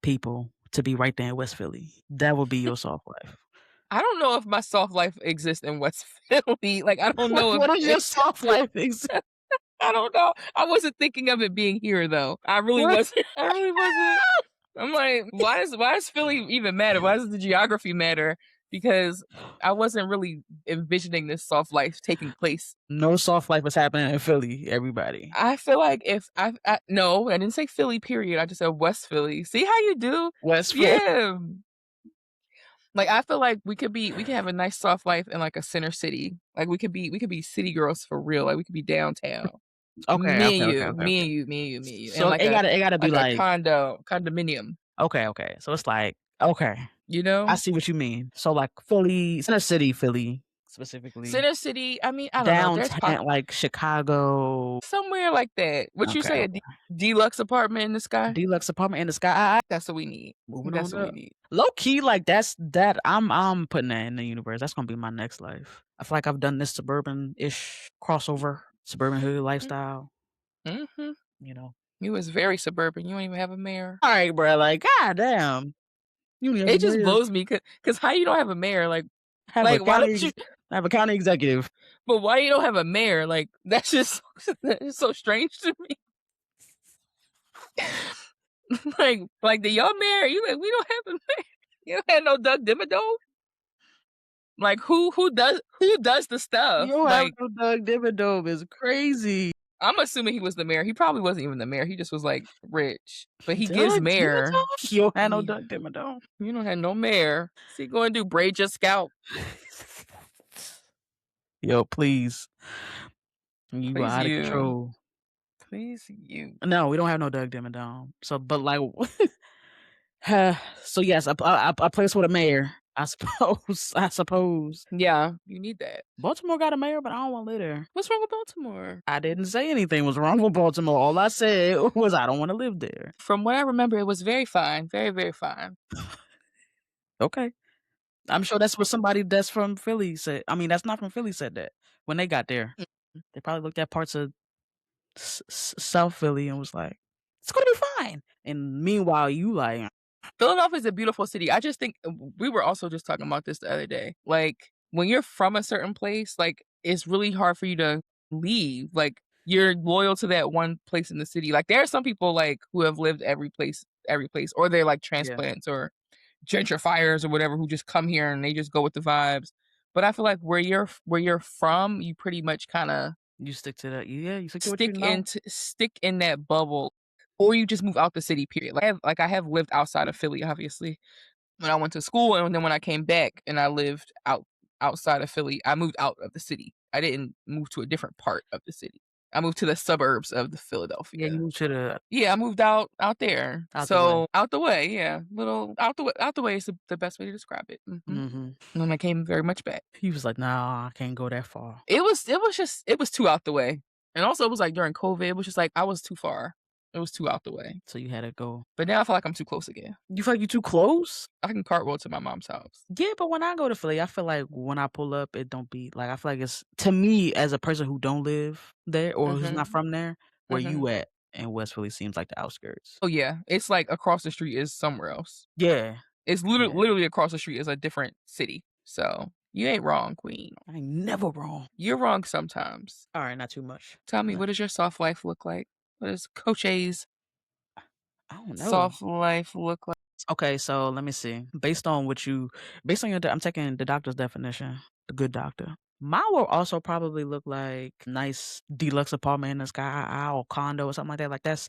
people to be right there in West Philly. That would be your soft life. I don't know if my soft life exists in West Philly. Like I don't know What is your if soft life? Ex- I don't know. I wasn't thinking of it being here though. I really What? wasn't. I really wasn't. I'm like, why does Philly even matter? Why does the geography matter? Because I wasn't really envisioning this soft life taking place. No soft life is happening in Philly. Everybody, I feel like if I no, I didn't say Philly. Period. I just said West Philly. See how you do? West Philly. Yeah. Like I feel like we can have a nice soft life in like a center city. Like we could be city girls for real. Like we could be downtown. Okay, Me and okay, okay, you, okay, me okay. and you, me and you, me and you, and So it gotta be like a like condominium. okay, okay. So it's like okay, You I know, see what you mean. So like Philly, center city, Philly specifically, center city. I mean, I don't know. There's downtown, like Chicago. somewhere like that. What you Okay, say, okay. deluxe apartment in the sky? Deluxe apartment in the sky. That's what we need. Moving That's on what we up. need. Low key, like that. I'm putting that in the universe. That's gonna be my next life. I feel like I've done this suburban ish crossover, suburban hood lifestyle. Mm-hmm. You know. You was very suburban. You don't even have a mayor. All right, bro. Like, god damn, you don't have It a just mayor. blows me because how you don't have a mayor? Have a Like why county. don't you? Have a county executive. But why you don't have a mayor? Like that's just that's so strange to me. Like, "Did y'all marry?" You like, "We don't have a mar you don't have no Doug Dimmadome?" Like, who does the You stuff? don't have Like, no Doug Dimmadome, it's crazy. I'm assuming he was the mayor. He probably wasn't even the mayor, he just was, like, rich, but he gives Doug mayor. Dimmadome? You don't have no He Doug Dimmadome? you don't have no mayor. What's he gonna do, braid your scalp? Yo, please. You are Please out of you. control. Please you. No, we don't have no Doug Dimmadome. So, but, like, so, yes, I place with a mayor, I suppose, I suppose. Yeah, you need that. Baltimore got a mayor, but I don't wanna live there. What's wrong with Baltimore? I didn't say anything was wrong with Baltimore. All I said was I don't wanna live there. From what I remember, it was very fine, very, very fine. Okay. I'm sure that's what somebody that's from Philly said. I mean, that's not from Philly said that when they got there. Mm. They probably looked at parts of South Philly and was like, "It's gonna be fine." And meanwhile, you like, Philadelphia is a beautiful city. I just think we were also just talking about this the other day. Like, when you're from a certain place, like, it's really hard for you to leave. Like, you're loyal to that one place in the city. Like, there are some people, like, who have lived every place, or they're, like, yeah, transplants or gentrifiers or whatever who just come here and they just go with the vibes. But I feel like where you're from, you pretty much kinda you stick to that. Yeah, you stick to what you know. stick in that bubble, or you just move out the city, period. Like, I have lived outside of Philly, obviously, when I went to school, and then when I came back and I lived outside of Philly, I moved out of the city. I didn't move to a different part of the city. I moved to the suburbs of the Yeah, you Philadelphia. move to the Yeah, I moved out there. out the way. So, out the way, yeah, little out the way is the best way to describe it, mhm. And Mhm. then I came very much back. He was like, "Nah, I can't go that far." It was too out the way. And also it was, like, during COVID, it was just, like, I was too far. It was too out the way. So you had to go. But now I feel like I'm too close again. You feel like you too close? I can cartwheel to my mom's house. Yeah, but when I go to Philly, I feel like when I pull up, it don't be like I feel like it's to me as a person who don't live there or who's not Mhm, from there, where mhm. you at in West Philly seems like the outskirts. Oh, yeah. It's, like, across the street is somewhere else. Yeah, It's yeah. literally across the street is a different city. So, you ain't wrong, queen. I ain't never wrong. You're wrong sometimes. All right, not too much. Tell me, Not what does your soft life look like? What does Coach A's I don't know. soft life look like? Okay, so let me see. Based on your I'm taking the doctor's definition, the good doctor. Mine will also probably look like nice deluxe apartment in the sky or condo or something like that. Like that's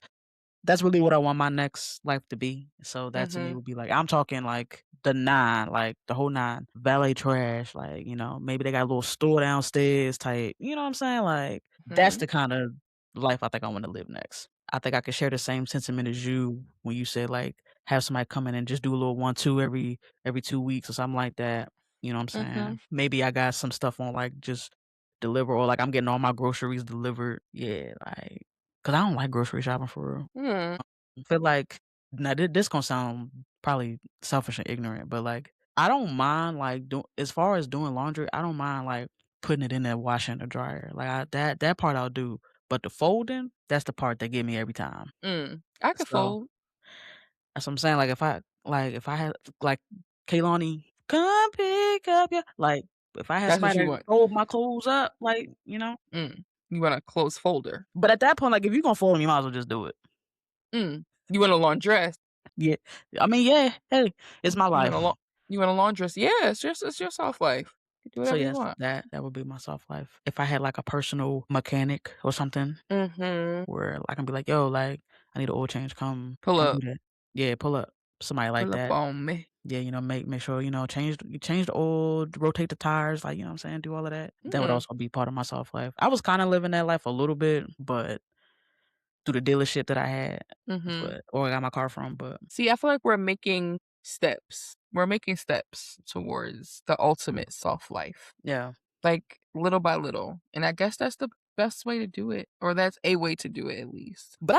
really what I want my next life to be. So that to me Mhm, would be like I'm talking like the 9, like the whole 9. Valet trash, like, maybe they got a little store downstairs type, you know what I'm saying? Like, that's mhm, the kind of life I think I wanna live next. I think I could share the same sentiment as you when you said, like, have somebody come in and just do a little 1-2 every 2 weeks or something like that, you know what I'm mhm, saying? Maybe I got some stuff on, like, just deliver or, like, I'm getting all my groceries delivered. Yeah, like, cause I don't like grocery shopping for real. mm, Feel like now this gonna sound probably selfish and ignorant, but, like, I don't mind, like, as far as doing laundry, I don't mind, like, putting it in the washer and the dryer. Like, that part I'll do, but the folding, that's the part that get me every time. I could So, fold. that's what I'm saying, like, if I had like, "Kaylani, come pick up your" like, if I had That's what somebody you to want. fold my clothes up, like, you know? Mm. You want a clothes folder. But at that point, like, if you gonna fold them, you might as well just do it. Mm. You want a laundress. Yeah. I mean, yeah, hey, it's my You want a life. laun you want a laundress. Yeah, it's your soft life. You do So, whatever you yes, want. that would be my soft life. If I had, like, a personal mechanic or something Mhm. where I can be like, "Yo, like, I need an oil change, Pull come do up. that." Yeah, pull up. Somebody like Pull up that. on me. Yeah, make sure, change the oil, rotate the tires, like, you know what I'm saying, do all of that. That would Mm, also be part of my soft life. I was kinda living that life a little bit, but through the dealership that I had, mhm. but or I got my car from, but See, I feel like we're making steps. We're making steps towards the ultimate soft life, yeah. like, little by little, and I guess that's the best way to do it, or that's a way to do it at least. But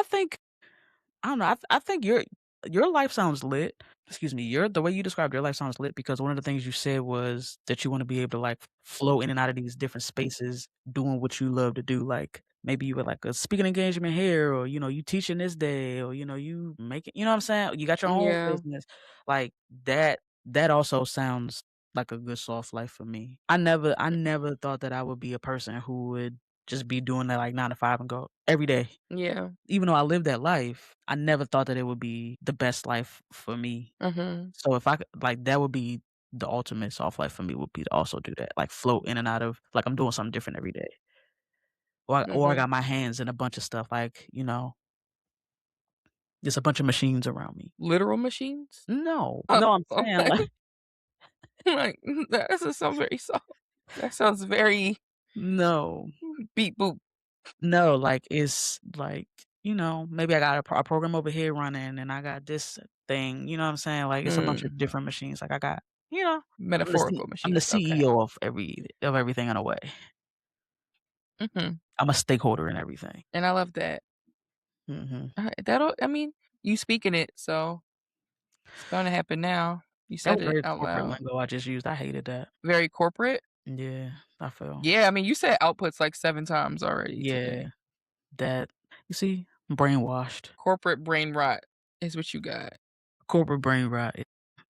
I don't know. I think your life sounds lit. Excuse me. Your the way you described your life sounds lit because one of the things you said was that you want to be able to like flow in and out of these different spaces, doing what you love to do. Like maybe you were like a speaking engagement here, or you teaching this day, or you making. You know what I'm saying? You got your own Yeah. business, like that. That also sounds like a good soft life for me. I never thought that I would be a person who would just be doing that like 9 to 5 and go. every day. Yeah. Even though I lived that life, I never thought that it would be the best life for me. Mhm. So if I could like, that would be the ultimate soft life for me would be to also do that, like, float in and out of like, I'm doing something different every day. Or I Mhm. got my hands in a bunch of stuff, like, there's a bunch of machines around me. Literal machines? No. Oh, No, I'm saying, okay. like Like, that doesn't sound very soft. That sounds very no. beep boop. No, like, it's like, maybe I got a program over here running, and I got this thing, you know what I'm saying? Like, it's a bunch Mm, of different machines, like, I got you know, metaphorical I'm the machines, okay. CEO of everything in a way. Mhm, I'm a stakeholder in everything. and I love that. Mhm. That'll I mean, you speaking it, so it's gonna happen now. You That said was it very out corporate loud. lingo I just used, I hated that. Very corporate? Yeah, I feel Yeah, I mean, you said outputs like 7 times already yeah, today. that you see? I'm brainwashed. Corporate brain rot is what you got. Corporate brain rot.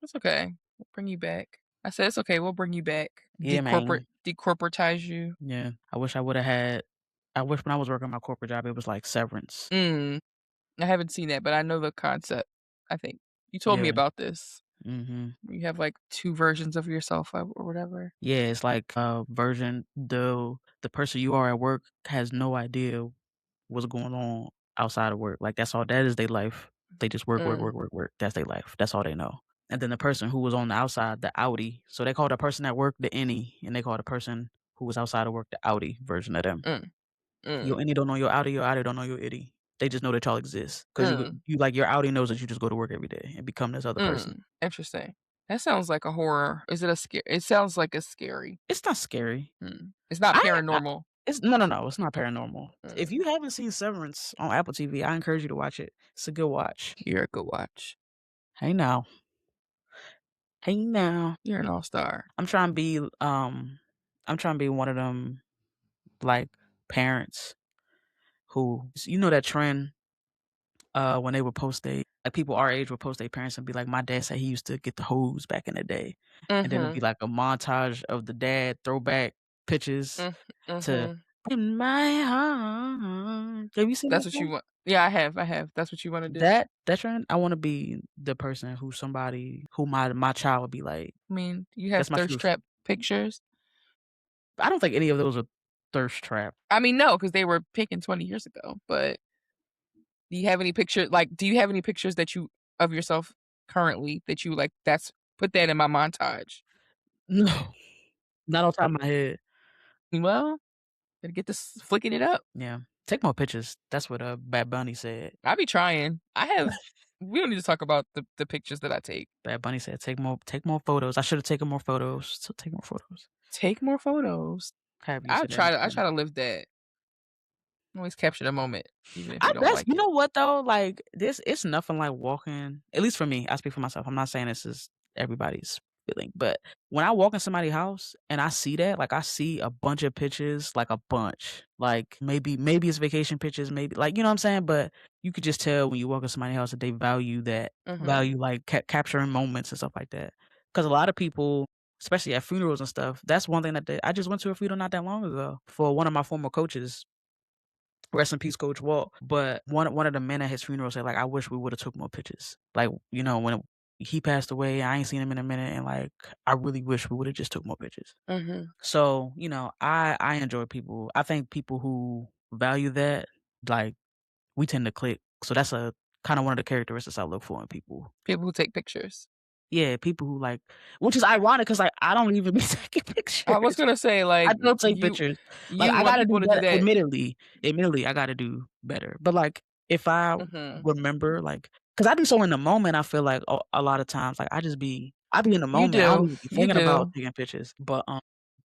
It's okay. We'll bring you back. I said, "It's okay, we'll bring you back." Yeah, man. Decorporatize you. Yeah. I wish when I was working my corporate job, it was like severance. Mm, I haven't seen that, but I know the concept, I think. You told me Yeah. about this. Mhm. You have, like, 2 versions of yourself or whatever. Yeah, it's like a version the person you are at work has no idea what's going on outside of work. Like that is their life. They just work, work, Mm, work, work, work. That's their life. That's all they know. And then the person who was on the outside, the outie. So they call the person at work the innie, and they call the person who was outside of work the outie version of them. mm, Your mm, innie don't know your outie don't know your itty. They just know that y'all exist because mm, you like your outie knows that you just go to work every day and become this other person. interesting. That sounds like a horror. Is it a scare it sounds like it's scary. It's not scary. It's not I paranormal. it's no, no, no, it's not paranormal. If Mm, you haven't seen Severance on Apple TV, I encourage you to watch it. It's a good watch. you're a good watch. Hey now. Hey now. You're an all-star. I'm trying to be I'm trying to be one of them like parents who that trend when they would post like people our age would post their parents and be like, my dad said he used to get the hose back in the day. And then it'd be Mhm. like a montage of the dad throwback pictures Mm, to mhm. in my heart. Have you seen That's that what you trend? want. Yeah, I have. That's what you wanna do? That trend, I wanna be the person who my child would be like, I mean, you have that's my thirst truth. trap pictures? I don't think any of those are thirst trap. I mean, no, because they were taken 20 years ago, but do you have any pictures that you of yourself currently that you like, "That's put that in my montage." No, not on top of my head. Well, gotta get this flicking it up. Yeah. Take more pictures. That's what, Bad Bunny said. I be trying. We don't need to talk about the pictures that I take. Bad Bunny said, take more photos." I should have taken more photos. So take more photos. Take more photos. Have used it I Instagram. try to live that. Always capture the moment, even if I you don't that's like you it. know what though? Like this it's nothing like walking at least for me, I speak for myself. I'm not saying this is everybody's feeling, but when I walk in somebody's house and I see that, like I see a bunch of pictures, like a bunch. Like maybe it's vacation pictures, maybe like you know what I'm saying? But you could just tell when you walk in somebody's house that they Mhm. value like capturing moments and stuff like that. Because a lot of people, especially at funerals and stuff, that's one thing I just went to a funeral not that long ago for one of my former coaches. Rest in peace, Coach Walt. But one of the men at his funeral said, like, "I wish we woulda took more pictures." Like, when he passed away, I ain't seen him in a minute, and, like, I really wish we woulda just took more pictures. Mhm. So, I enjoy people. I think people who value that, like, we tend to click. So that's a kinda one of the characteristics I look for in people. People who take pictures. Yeah, people who, like which is ironic because like, I don't even be taking I was pictures. gonna say, I like, don't take pictures. Like, you I want gotta people do to do better that. admittedly, I gotta do better. But, like, if I Mhm. remember, like, cause I do so in the moment, I feel like a lot of times, like, I be in the You moment, I don't do. even be You thinking about do. taking pictures.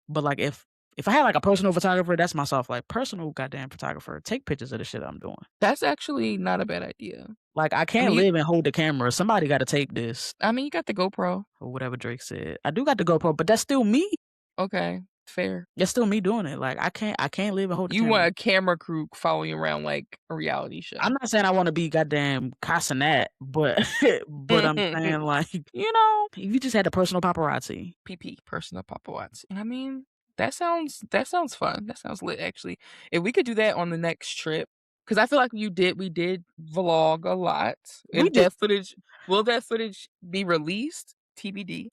But, like, if I had, like, a personal photographer, that's myself, like, personal goddamn photographer, take pictures of the shit I'm doing. That's actually not a bad idea. Like, I I can't mean, live and hold the camera, somebody gotta take this, you got the GoPro. or whatever Drake said. I do got the GoPro, but that's still me. Okay, fair. That's still me doing it. Like, I can't live and hold the You want camera. a camera crew following you around like a reality I'm show. not saying I wanna be goddamn Casanat, but but I'm saying, like, if you just had a personal paparazzi. PP, personal paparazzi. I mean, that sounds fun. That sounds lit, actually. If we could do that on the next trip, 'Cause I feel like we did vlog a lot. We If did. that footage will that footage be released? TBD.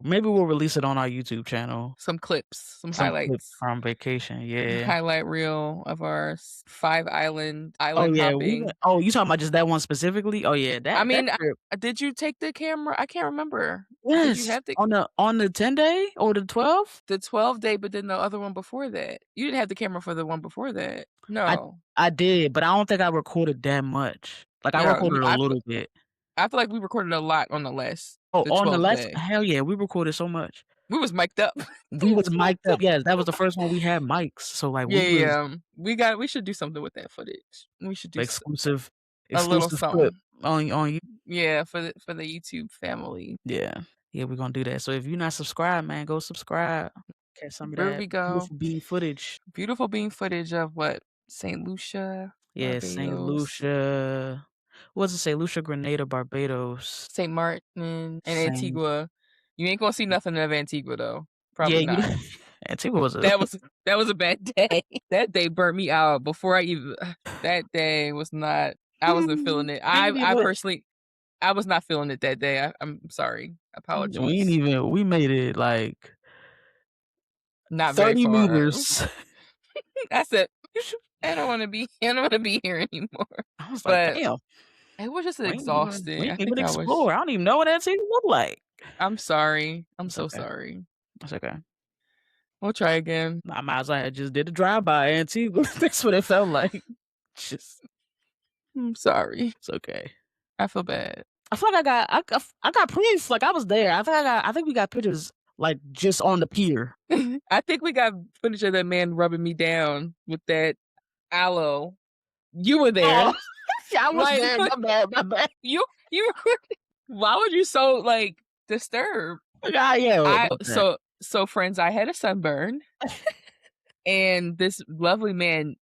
Maybe we'll release it on our YouTube channel. Some clips, some Some clips highlights. from vacation, yeah. Highlight reel of our 5 Oh, island yeah, we went hopping. oh, you talking about just that one specifically? Oh, yeah, I that mean, trip. did you take the camera? I can't remember. Did you Yes, have on the 10 day or the 12? the 12 day, but then the other one before that? You didn't have the camera for the one before that. I No. I did, but I don't think I recorded that much. Like, I Yeah, recorded a little bit. I feel like we recorded a lot on Oh, the on the 12th last day. hell yeah, we recorded so much. We was mic'd up. We We was was mic'd mic'd up, up. yes, that was the first one we had mics, so, like, Yeah, we was yeah, we should do something with that footage. We should do exclusive a little exclusive clip something. on you. Yeah, for the YouTube family. Yeah. Yeah, we're gonna do that, so if you're not subscribed, man, go subscribe. Catch some of Here that we go. beautiful bean footage. Beautiful being footage of what? St. Lucia, Yeah, Saint Barbados, Lucia what does it say? Lucia, Grenada, Barbados, St. Martin, and Saint Antigua. You ain't gonna see nothing of Antigua though. yeah, Probably you not. Antigua was a That was that was a bad day. That day burnt me out before I even that day was not I wasn't feeling it. we ain't I even personally I was not feeling it that day. I'm sorry. Apologies. we made it, like, Not very 30 far. meters. I said, I don't wanna be here anymore. I was like, But "Damn, it was just we exhausting. ain't I even think I was explore. I don't even know what Antigua look like." I'm sorry. I'm It's so okay. sorry. It's okay. We'll try again. I might as well have just did a drive-by Antigua. That's what it felt like. Just I'm sorry. it's okay. I feel bad. I feel like I got proof, like, I was there. I think we got pictures, like, just on the pier. I think we got footage of that man rubbing me down with that aloe. You were there. Oh, Yeah, I was like there. My bad, my bad. you why would you so like disturbed? Ah, yeah, I my bad. so friends, I had a sunburn and this lovely man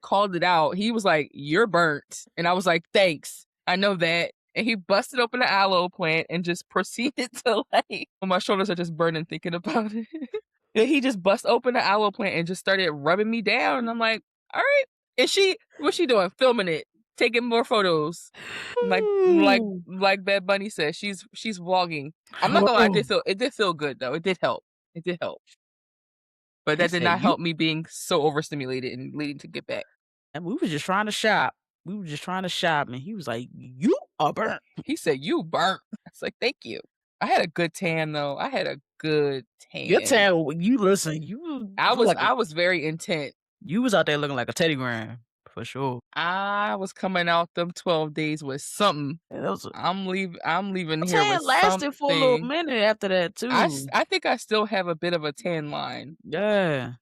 called it out. He was like, "You're burnt." And I was like, "Thanks. I know that." And he busted open the aloe plant and just proceeded to like my shoulders are just burning thinking about it. And he just bust open the aloe plant and just started rubbing me down. And I'm like, all right. And what's she doing? Filming it, taking more photos. Ooh. Like Bad Bunny says, she's vlogging. I'm not gonna lie, Oh, it did feel good though. It did help. It did help. But he that did said, not "You" help me being so overstimulated and needing to get back. and we was just trying to shop. We were just trying to shop, and he was like, "You are burnt." He said, "You burnt." I was like, "Thank you." I had a good tan though. I had a good Your tan. tan you listen, you look like a I was very intent. you was out there looking like a Teddy Graham, for sure. I was coming out them 12 days with something. And that was I'm leaving a here with tan lasted for a little something. minute after that too. I think I still have a bit of a tan line Yeah.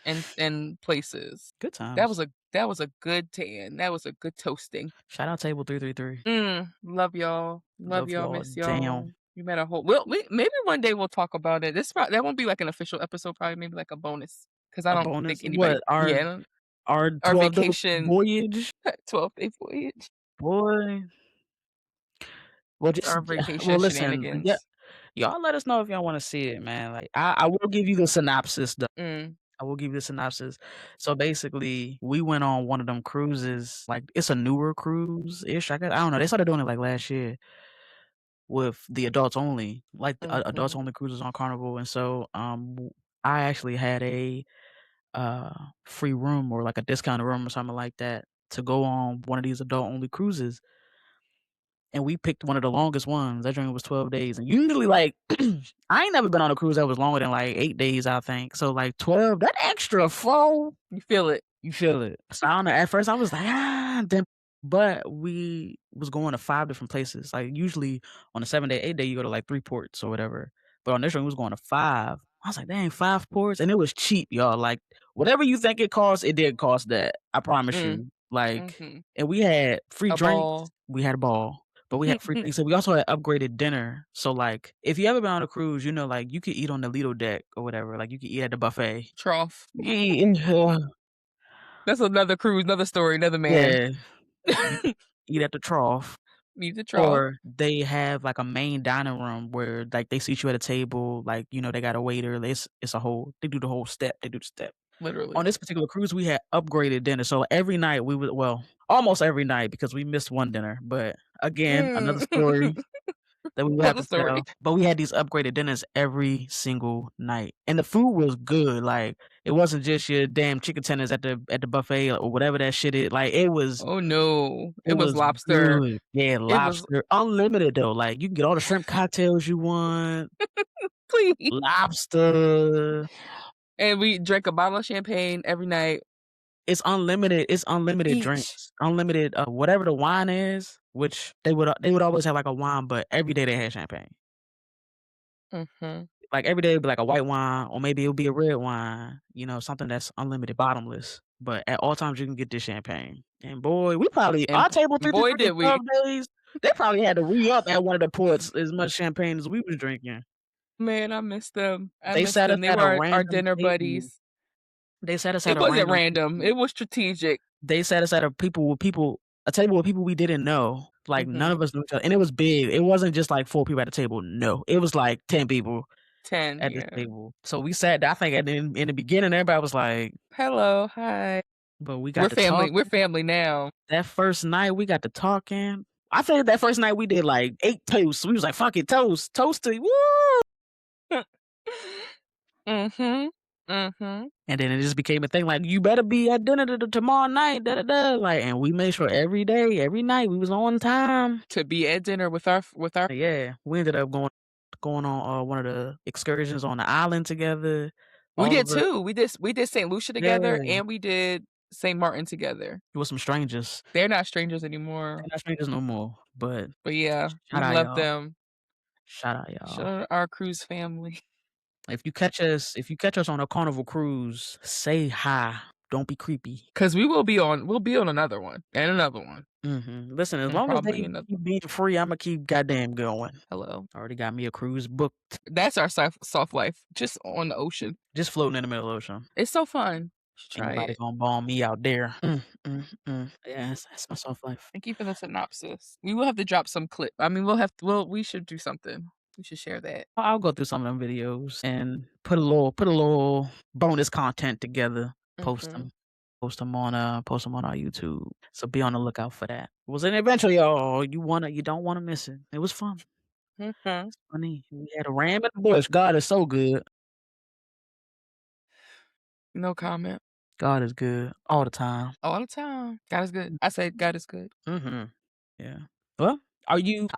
in places. Good times. That was a good tan. That was a good toasting. Shout out Table 333. Love y'all. Love Love y'all. y'all Miss down. y'all. You met a whole. Well, maybe one day we'll talk about it. That won't be like an official episode. Probably maybe like a bonus because I A don't bonus. think anybody. What, our Yeah, our our 12-day vacation voyage? 12-day voyage. Boy. Well, just Our vacation well, listen, yeah, shenanigans. y'all let us know if y'all wanna see it, man, like, I will give you the synopsis, though. Mm, I will give you the synopsis. So, basically, we went on one of them cruises, like, it's a newer cruise-ish, I don't know, they started doing it, like, last year with the adults only, like, the adults mhm. only cruises on Carnival, and so, I actually had a, free room or, like, a discounted room or something like that to go on one of these adult only cruises. And we picked one of the longest ones. That joint was 12 days, and usually, like, I ain't never been on a cruise that was longer than, like, 8 days, I think. So, like, 12, that extra 4, You feel it. you feel it. So, I don't know, at first, I was like, "Ah," then but we was going to 5 different places. Like, usually on a 7-day, 8-day, you go to, like, 3 ports or whatever. But on this one, we was going to 5. I was like, "Dang, 5 ports?" And it was cheap, y'all. Like, whatever you think it costs, it did cost that. I promise Mm, you. Like, mhm. and we had free A drinks. ball. We had a ball. But we had free things, so we also had upgraded dinner. So, like, if you ever been on a cruise, you know, like, you could eat on the Lido deck or whatever, like, you could eat at the buffet. Trough. Yeah, That's another cruise, another story, another man. yeah, eat at the trough, Need the trough. or they have, like, a main dining room where, like, they seat you at a table, like, you know, they got a waiter, it's a whole they do the whole step, they do the step. literally. On this particular cruise, we had upgraded dinner, so every night we would well, almost every night because we missed one dinner, but again, another Mm. story that we would have Another to story. tell, but we had these upgraded dinners every single night, and the food was good, like, it wasn't just your damn chicken tenders at the buffet or whatever that shit is, like, Oh, no. it It was was lobster. good. Yeah, It was lobster, unlimited though, like, you can get all the shrimp cocktails you want, clean. lobster. And we drank a bottle of champagne every night It's unlimited each. drinks, unlimited, whatever the wine is, which they would always have, like, a wine, but every day they had champagne. Mhm. Like, every day it'd be, like, a white wine, or maybe it'll be a red wine, you know, something that's unlimited, bottomless, but at all times you can get this champagne, and boy, we probably And our table 3 to boy, did we. 12 days, they probably had to re-up at one of the ports as much champagne as we was drinking. Man, I miss them. I They miss sat us them. They at were a our random dinner table. buddies. They sat us at It a wasn't random random. table. It was strategic. They sat us at a table with people we didn't know, like, none of Mhm. us knew each other, and it was big. It wasn't just, like, 4 people at the table, no, it was, like, 10 people 10, at this yeah. table. So we sat I think in the beginning, everybody was like "Hello, hi." but we got We're to family. We're talking. family now. That first night, we got to talking. I think that first night we did, like, 8 toasts. We was like, "Fuck it, toast, toast to woo!" Mhm. Mhm. And then it just became a thing, like, "You better be at dinner tomorrow night, da da da," like, and we made sure every day, every night, we was on time. To be at dinner with our Yeah, we ended up going on, one of the excursions on the island together, we all did of it. 2. We did St. Lucia together, Yeah, and we did St. Martin together. with some strangers. They're not strangers anymore. They're not strangers no more, but But yeah, shout we out love y'all. them. Shout out Shout y'all. out our cruise family. If you catch us on a Carnival cruise, say hi. Don't be creepy. 'Cause we'll be on another one, and another one, Mhm. Listen, as and long as they probably another keep being free, Imma keep goddamn going. hello. Already got me a cruise booked, That's our soft life, just on the ocean. just floating in the middle of the ocean. It's so fun. You should Ain't try nobody it. gonna bomb me out there. Yeah, that's my soft life. Thank you for the synopsis. We will have to drop some clip. I mean, we should do something. We should share that. I'll go through some of them videos and put a little bonus content together, post Mhm. them. Post them on our YouTube. So be on the lookout for that. It was an adventure, y'all. You don't wanna miss it. It was fun. Mhm. It's funny. We had a ram in the bush. God is so good. No comment. God is good all the time. All the time. God is good. I said God is good. Mhm. Yeah. Well,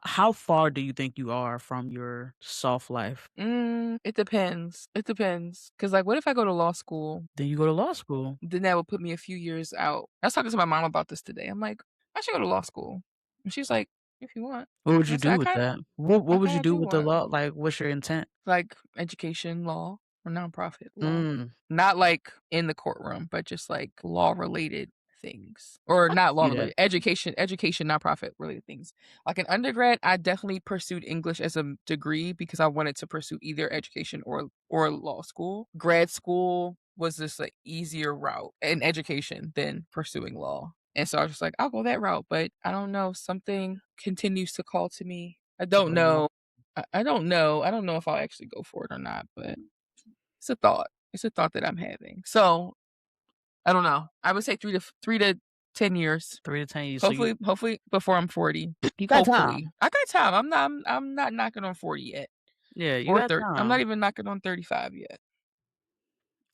how far do you think you are from your soft life? It depends. It depends. Cause like, what if I go to law school? Then you go to law school. Then that would put me a few years out. I was talking to my mom about this today. I'm like, "I should go to law school." And she's like, "If you want." What would And you I said, do with that? I What would you kinda do do with the want." law? Like, what's your intent? Like education law or nonprofit law. Mm, Not like in the courtroom, but just like law related things. Or I can not law see that. related, education, nonprofit related things. Like in undergrad, I definitely pursued English as a degree because I wanted to pursue either education or law school. Grad school was just an easier route in education than pursuing law. And so I was just like, I'll go that route, but I don't know. Something continues to call to me. I To don't go to law. know. I don't know. I don't know if I'll actually go for it or not, but it's a thought. It's a thought that I'm having. So I don't know. I would say 3 to 10 years. 3 to 10 years. So Hopefully before I'm 40. you got time. Hopefully. I got time. I'm not knocking on 40 yet. Yeah, you Or got 30. I'm not time. even knocking on 35 yet.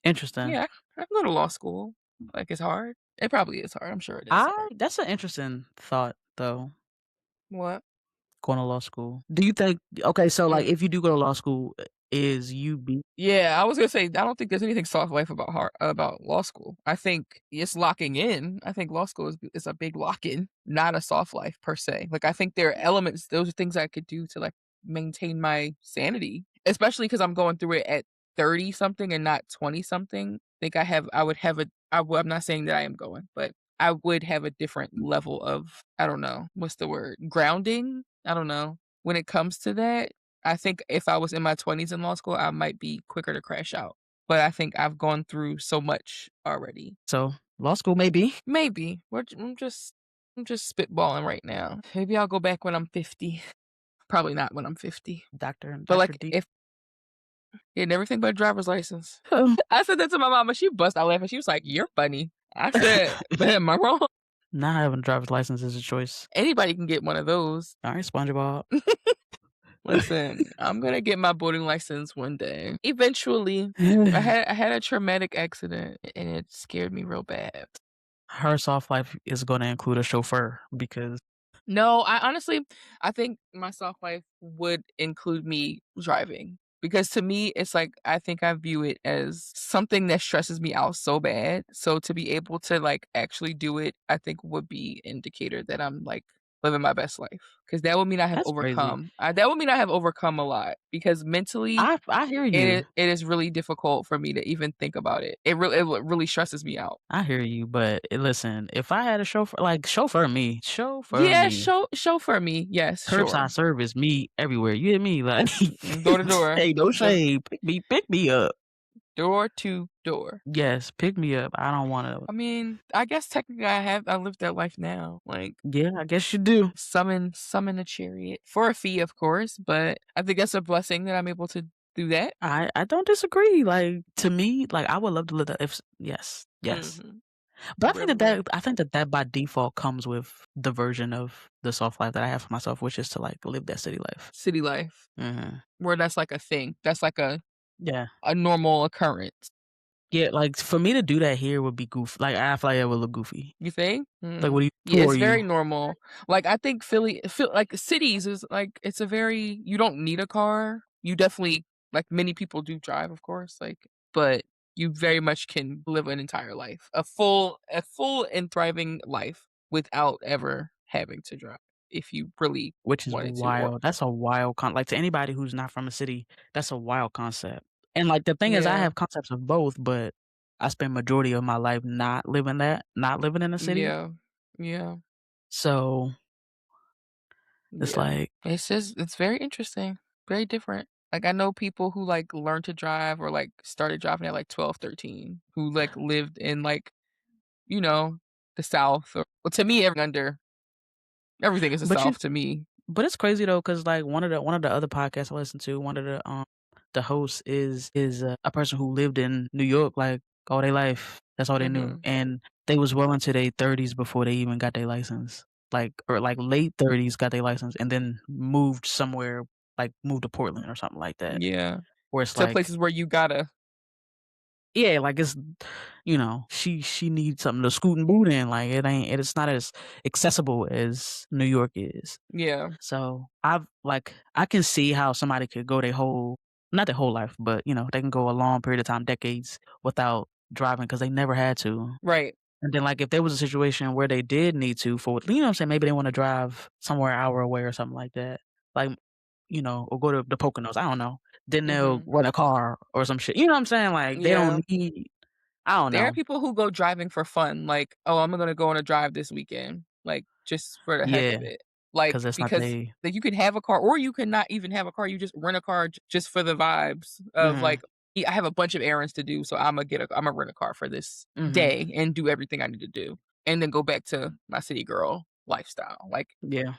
Interesting. Yeah, I can go to law school. Like it's hard. It probably is hard. I'm sure it is I hard. That's an interesting thought though, What? going to law school. Do you think okay, so, like, Mm. if you do go to law school, is you be Yeah, I was gonna say I don't think there's anything soft life about law school. I think it's locking in. I think law school is a big lock in, not a soft life per se. Like I think there are elements, those are things I could do to like maintain my sanity, especially because I'm going through it at 30 something and not 20 something. I would have I'm not saying that I am going, but I would have a different level of I don't know what's the word, grounding. I don't know when it comes to that. I think if I was in my 20s in law school, I might be quicker to crash out. But I think I've gone through so much already. so, law school maybe. Maybe. I'm just spitballing right now. Maybe I'll go back when I'm 50. Probably not when I'm 50. Doctor But Doctor like D. if Getting everything but a driver's license. I said that to my mama. She bust out laughing. She was like, "You're funny." I said, "But am I wrong? Not having a driver's license is a choice. Anybody can get one of those." Alright, SpongeBob. Listen, I'm gonna get my boating license one day. Eventually, I had a traumatic accident and it scared me real bad. Her soft life is gonna include a chauffeur because No, I think my soft life would include me driving because to me, it's like I think I view it as something that stresses me out so bad. So to be able to like actually do it, I think would be indicator that I'm like living my best life because that would mean I have that's crazy. overcome. That would mean I have overcome a lot because mentally I hear you. it is really difficult for me to even think about it. It really stresses me out. I hear you, but, listen, if I had a chauffeur like, chauffeur me, chauffeur Yeah, me. chauffeur me. Yes, Curbside sure. service, me everywhere, you hear me? Like, Door to door. hey, no Door shade, pick me up. door to door. Yes, pick me up, I don't wanna I mean, I guess technically I live that life now. Like yeah, I guess you do. summon a chariot for a fee, of course, but I think that's a blessing that I'm able to do that. I don't disagree, like, to me, like, I would love to live that if yes, yes. Mhm. But Really. I think that by default comes with the version of the soft life that I have for myself, which is to, like, live that city life. City life. Mhm. Where that's like a thing. That's like Yeah. a normal occurrence. Yeah, like, for me to do that here would be goofy. Like, I feel like it would look goofy. You think? Like, Mm. what are you Yeah, who it's are very you? normal. Like I think like cities is like it's a very you don't need a car. You definitely like many people do drive, of course, like but you very much can live an entire life. A full and thriving life without ever having to drive if you really Which is wanted to or wild. That's a wild like, to anybody who's not from a city, that's a wild concept. And, like, the thing is I yeah. have concepts of both, but I spend majority of my life not living in a city. Yeah. Yeah. So, it's Yeah. like It's very interesting. Very different. Like I know people who like learned to drive or like started driving at like 12, 13, who like lived in like, you know, the South or well, to me everything is the but you South to me. but it's crazy though, cause like, one of the other podcasts I listen to, one of the hosts is a person who lived in New York, like, all their life. That's all they knew, Mhm. and they was well into their 30s before they even got their license. Like or, like, late 30s got their license and then moved somewhere, like, moved to Portland or something like that, Yeah. where it's To like places where you gotta yeah, like, it's she needs something to scoot and boot in, like, it's not as accessible as New York is. yeah. So, I can see how somebody could go their whole not their whole life, but, they can go a long period of time, decades, without driving because they never had to. Right. And then, like, if there was a situation where they did need to for what I'm saying? Maybe they wanna drive somewhere an hour away or something like that, like, or go to the Poconos, I don't know. Then they'll Mhm. rent a car or some shit, you know what I'm saying? Like, they Yeah. don't need I don't There are know. people who go driving for fun, like, "Oh, I'm gonna go on a drive this weekend," like, just for the heck Yeah, of it. 'cause Like, that's not because, they like, you can have a car or you can not even have a car, you just rent a car just for the vibes of, mhm, like, "Yeah, I have a bunch of errands to do, so Imma rent a car for this mhm, day and do everything I need to do, and then go back to my city girl lifestyle." Like, yeah.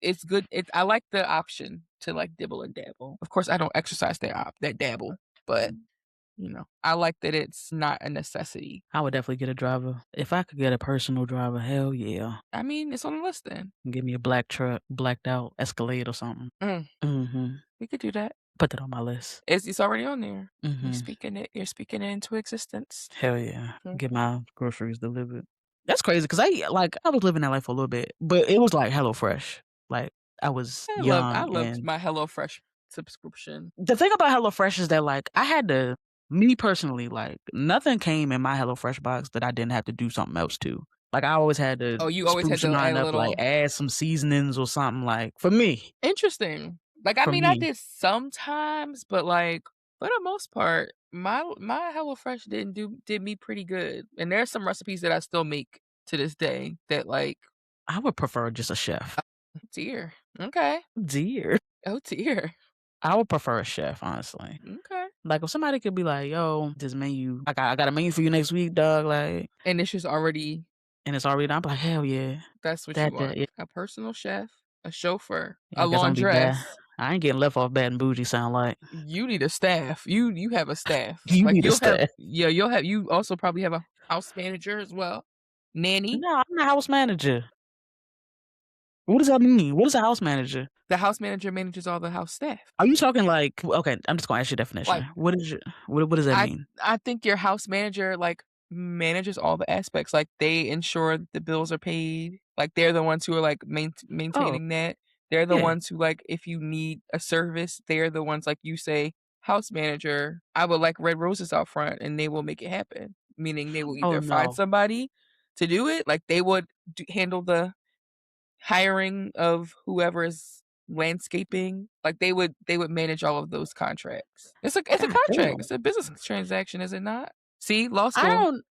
it's good I like the option to, like, dibble and dabble. Of course, I don't exercise that dabble, but, I like that it's not a necessity. I would definitely get a driver. If I could get a personal driver, hell yeah. I mean, it's on the list then. Give me a black truck, blacked out Escalade or something. Mm, Mhm. we could do that. Put that on my list. It's already on there. Mhm. You're speaking it into existence. Hell yeah. Mm. Get my groceries delivered. That's crazy because I was living that life for a little bit, but it was like HelloFresh. Like, I was I young loved and my HelloFresh subscription. the thing about HelloFresh is that, like, I had to me personally, like, nothing came in my HelloFresh box that I didn't have to do something else to. Like, I always had to Oh, you always had spruce to add mine a up, like, little add some seasonings or something, like, interesting. Like, I for mean, I me. did sometimes, but, like, for the most part, my HelloFresh did me pretty good, and there's some recipes that I still make to this day that, like, I would prefer just a chef. oh dear. Okay. Dear. Oh, dear. I would prefer a chef, honestly. Okay. Like, if somebody could be like, "Yo, this menu I got a menu for you next week, dog," like, And it's just already and it's already done, I'm like, "Hell yeah." that's what you That want. yeah, A personal chef, a chauffeur, yeah, a I guess I'm gonna be bad. laundress. I ain't getting left off bad and bougie sound like. You need a staff. You have a staff. You Like, need a you'll have staff. yeah, you'll have you also probably have a house manager as well. Nanny. No, I'm the house manager. What does that mean? What is a house manager? The house manager manages all the house staff. Are you talking like okay, I'm just gonna ask you a definition. Like, What is your what does that I mean? I think your house manager, like, manages all the aspects, like, they ensure the bills are paid, like, they're the ones who are, like, Oh, maintaining that. They're the yeah. ones who, like, if you need a service, they're the ones, like, you say, "House manager, I would like red roses out front," and they will make it happen, meaning they will Oh, either find no. somebody to do it, like, they would handle the hiring of whoever is landscaping, like, they would manage all of those contracts. It's a God contract, damn. it's a business transaction, is it not? See, law I school. don't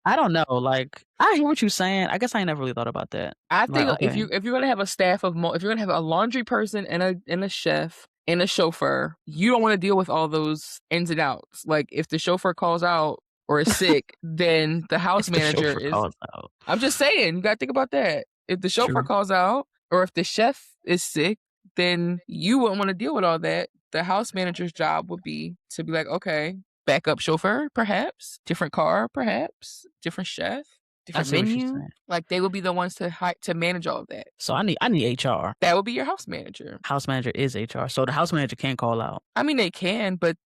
I don't know, like, I hear what you're saying. I guess I ain't never really thought about that. I Like, think okay. if you're gonna have a staff of if you're gonna have a laundry person and a chef and a chauffeur, you don't wanna deal with all those ins and outs. Like, if the chauffeur calls out or is sick, then the house If the manager chauffeur is. calls out. I'm just saying, you gotta think about that. If the chauffeur True. calls out or if the chef is sick, then you wouldn't wanna deal with all that. The house manager's job would be to be like, "Okay, backup chauffeur, perhaps, different car, perhaps, different chef, I different see what you're menu." saying. Like, they would be the ones to manage all of that. So I need HR. That would be your house manager. House manager is HR. So the house manager can call out. I mean, they can, but,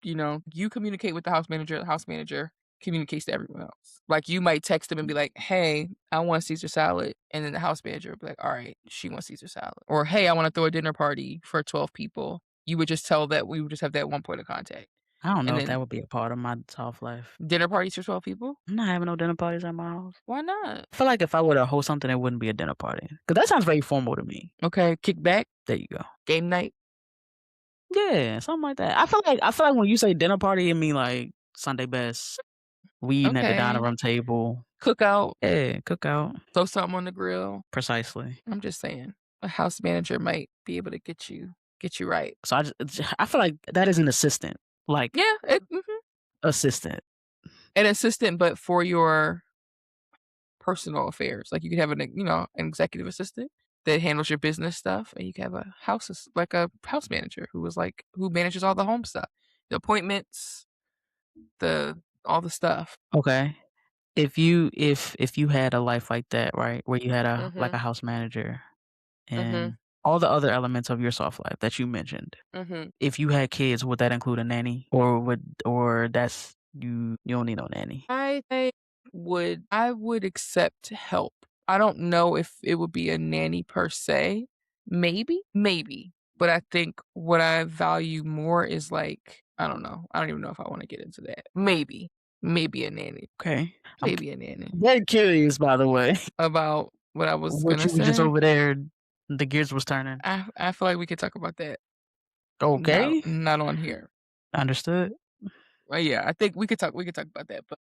you communicate with the house manager communicates to everyone else. Like, you might text them and be like, "Hey, I want Caesar salad," and then the house manager would be like, "Alright, she wants Caesar salad." Or, "Hey, I wanna throw a dinner party for 12 people." You would just tell that we would just have that one point of contact. I don't know And if that then would be a part of my soft life. dinner parties for 12 people? I'm not having no dinner parties at my house. Why not? I feel like if I were to host something, it wouldn't be a dinner party. Cause that sounds very formal to me. Okay, kickback, There you go. game night. Yeah, something like that. I feel like when you say dinner party, it mean like Sunday best. We eating at the dining Okay. room table. Cookout, Yeah, cookout. throw something on the grill. Precisely. I'm just saying, a house manager might be able to get you right. So I feel like that is an assistant. Like Yeah, assistant. an assistant, but for your personal affairs. Like, you could have an executive assistant that handles your business stuff, and you could have like a house manager who manages all the home stuff, the appointments, the all the stuff. Okay. If you had a life like that, right, where you had a like a Mhm, house manager and mhm, all the other elements of your soft life that you mentioned, mhm. if you had kids, would that include a nanny, or that's you don't need no nanny? I would accept help. I don't know if it would be a nanny per se. Maybe. But I think what I value more is, like, I don't know. I don't even know if I wanna get into that. Maybe a nanny. Okay. I'm Maybe a nanny. very curious, by the way, About what I was what gonna you was just say? over there. The gears was turning. I feel like we could talk about that. Okay, Not on here. understood. Well, yeah, I think we could talk about that, but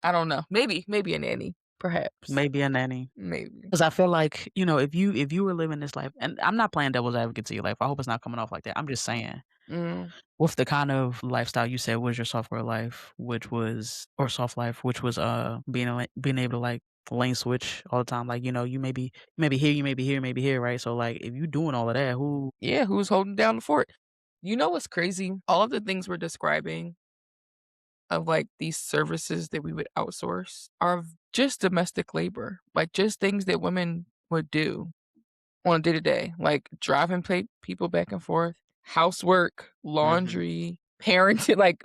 I don't know. Maybe a nanny, perhaps. Maybe a nanny. Maybe. 'Cause I feel like, if you were living this life, and I'm not playing devil's advocate to your life. I hope it's not coming off like that. I'm just saying, Mm, with the kind of lifestyle you said was your software life, which was or soft life, which was, being able to, like, lane switch all the time, like, you may be here, you may be here, you may be here, right? So, like, if you doing all of that, who yeah, who's holding down the fort? You know what's crazy? All of the things we're describing of, like, these services that we would outsource are just domestic labor, like, just things that women would do on a day to day, like driving people back and forth, housework, Mhm. laundry, parenting, like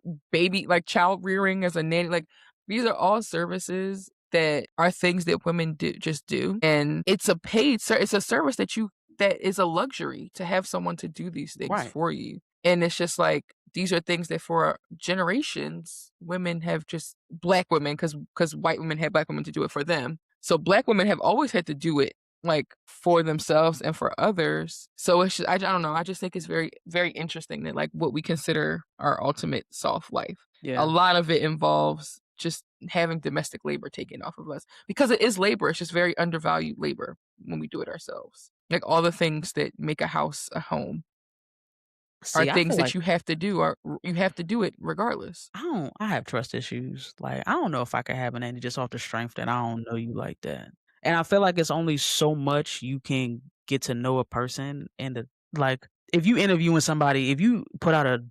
like child rearing as a nanny. Like, these are all services that are things that women do, and it's a service that is a luxury to have someone to do these things Right. for you. And it's just like these are things that for generations women have just black women because white women had black women to do it for them. So black women have always had to do it, like, for themselves and for others. So it's just, I don't know, I just think it's very, very interesting that, like, what we consider our ultimate soft life, a Yeah. lot of it involves just having domestic labor taken off of us because it is labor. It's just very undervalued labor when we do it ourselves. Like, all the things that make a house a home are See, I things feel that like you have to do it regardless. I have trust issues. Like, I don't know if I could have an nanny just off the strength that I don't know you like that. And I feel like it's only so much you can get to know a person and like, if you interviewing somebody, if you put out a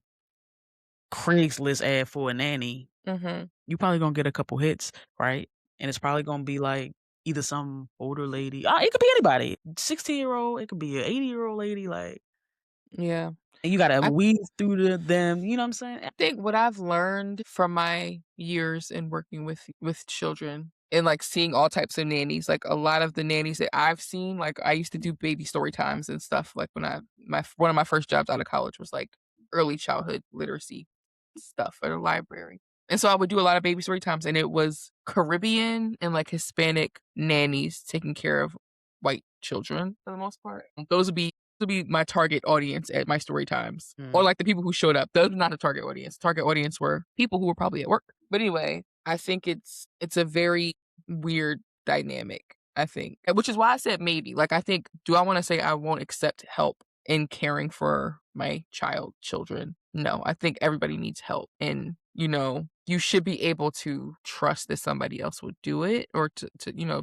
Craigslist ad for a nanny, Mhm. you probably gonna get a couple hits, right? And it's probably gonna be like either some older lady, it could be anybody, 16-year-old, it could be an 80-year-old lady, like, Yeah. and you gotta I weave through them, you know what I'm saying? think what I've learned from my years in working with children and, like, seeing all types of nannies, like, a lot of the nannies that I've seen, like, I used to do baby story times and stuff, like, when I my one of my first jobs out of college was, like, early childhood literacy stuff at a library, and so I would do a lot of baby story times, and it was Caribbean and, like, Hispanic nannies taking care of white children for the most part. Those would be my target audience at my story times, or, Mm. like, the people who showed up. Those were not the target audience. Target audience were people who were probably at work. But anyway, I think it's a very weird dynamic, I think, which is why I said maybe. Like, I think do I wanna say I won't accept help in caring for my children? No, I think everybody needs help, and, you should be able to trust that somebody else would do it or to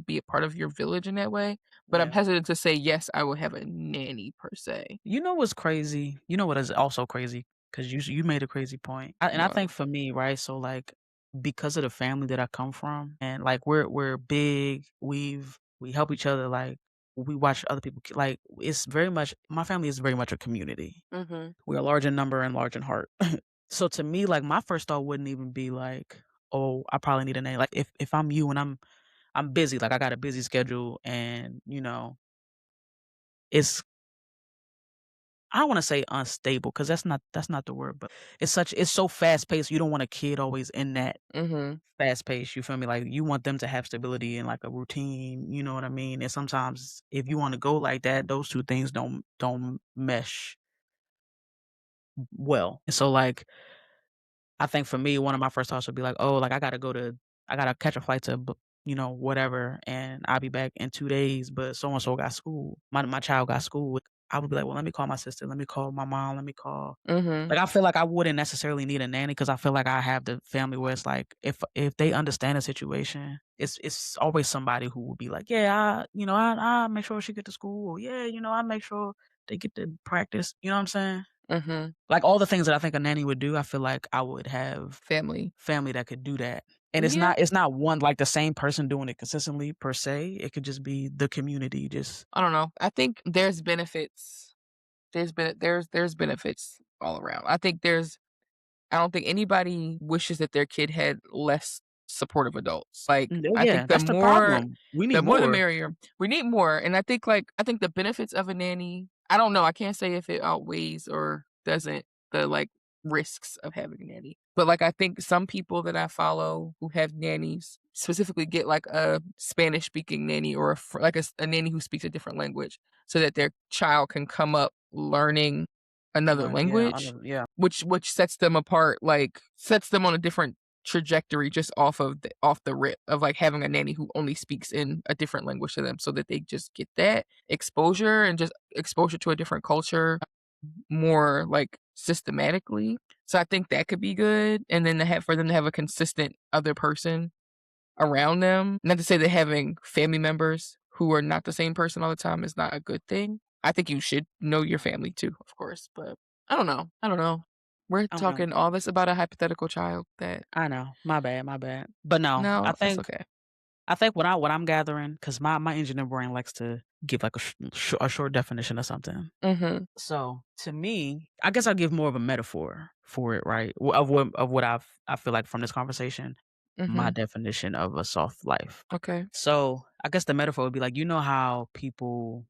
be a part of your village in that way. But I'm Yeah. hesitant to say, "Yes, I will have a nanny," per se. You know what's crazy? You know what is also crazy? Because you made a crazy point, and I think Well. for me, right? So like, because of the family that I come from, and like we're big, we help each other, like we watch other people. Like it's very much my family is very much a community. Mhm, We are large in number and large in heart. So to me, like my first thought wouldn't even be like, oh, I probably need a name. Like if I'm you and I'm busy, like I got a busy schedule, and it's I don't wanna say unstable because that's not the word, but it's so fast paced, you don't want a kid always in that mhm, fast pace, you feel me? Like, you want them to have stability and, like, a routine, you know what I mean? And sometimes if you wanna go like that, those 2 things don't mesh well. And so, like, I think for me, one of my first thoughts would be like, "Oh, like, I gotta catch a flight to whatever, and I'll be back in 2 days, but so and so got school. My child got school." I would be like, "Well, let me call my sister, let me call my mom, let me call." mhm, Like, I feel like I wouldn't necessarily need a nanny because I feel like I have the family where it's like, if they understand the situation, it's always somebody who will be like, "Yeah, I make sure she get to school," or, "Yeah, I make sure they get to practice." You know what I'm saying? mhm. Like, all the things that I think a nanny would do, I feel like I would have Family. family that could do that. And it's Yeah, not it's not one like the same person doing it consistently per se. It could just be the community just I don't know. I think there's benefits. There's benefits all around. I don't think anybody wishes that their kid had less supportive adults. Like, oh, I yeah, think the that's the more problem. We need the more the more. merrier. We need more, and I think the benefits of a nanny, I don't know, I can't say if it outweighs or doesn't the, like, risks of having a nanny. But, like, I think some people that I follow who have nannies specifically get, like, a Spanish-speaking nanny or a nanny who speaks a different language so that their child can come up learning another Learn, yeah, I language, know, yeah. which sets them apart, like, sets them on a different trajectory just off the rip of, like, having a nanny who only speaks in a different language to them so that they just get that exposure and just exposure to a different culture more, like, systematically. So I think that could be good, and then for them to have a consistent other person around them. Not to say that having family members who are not the same person all the time is not a good thing. I think you should know your family too, of course, but I don't know. I don't know. We're I don't know. talking all this about a hypothetical child that I know. My bad, my bad. But no, I no, it's think okay. I think what I'm gathering, because my engineer brain likes to give like a short definition of something. Mhm, So to me, I guess I'll give more of a metaphor for it, right? Of what I feel like from this conversation, my mhm, definition of a soft life. okay, So I guess the metaphor would be like, how people,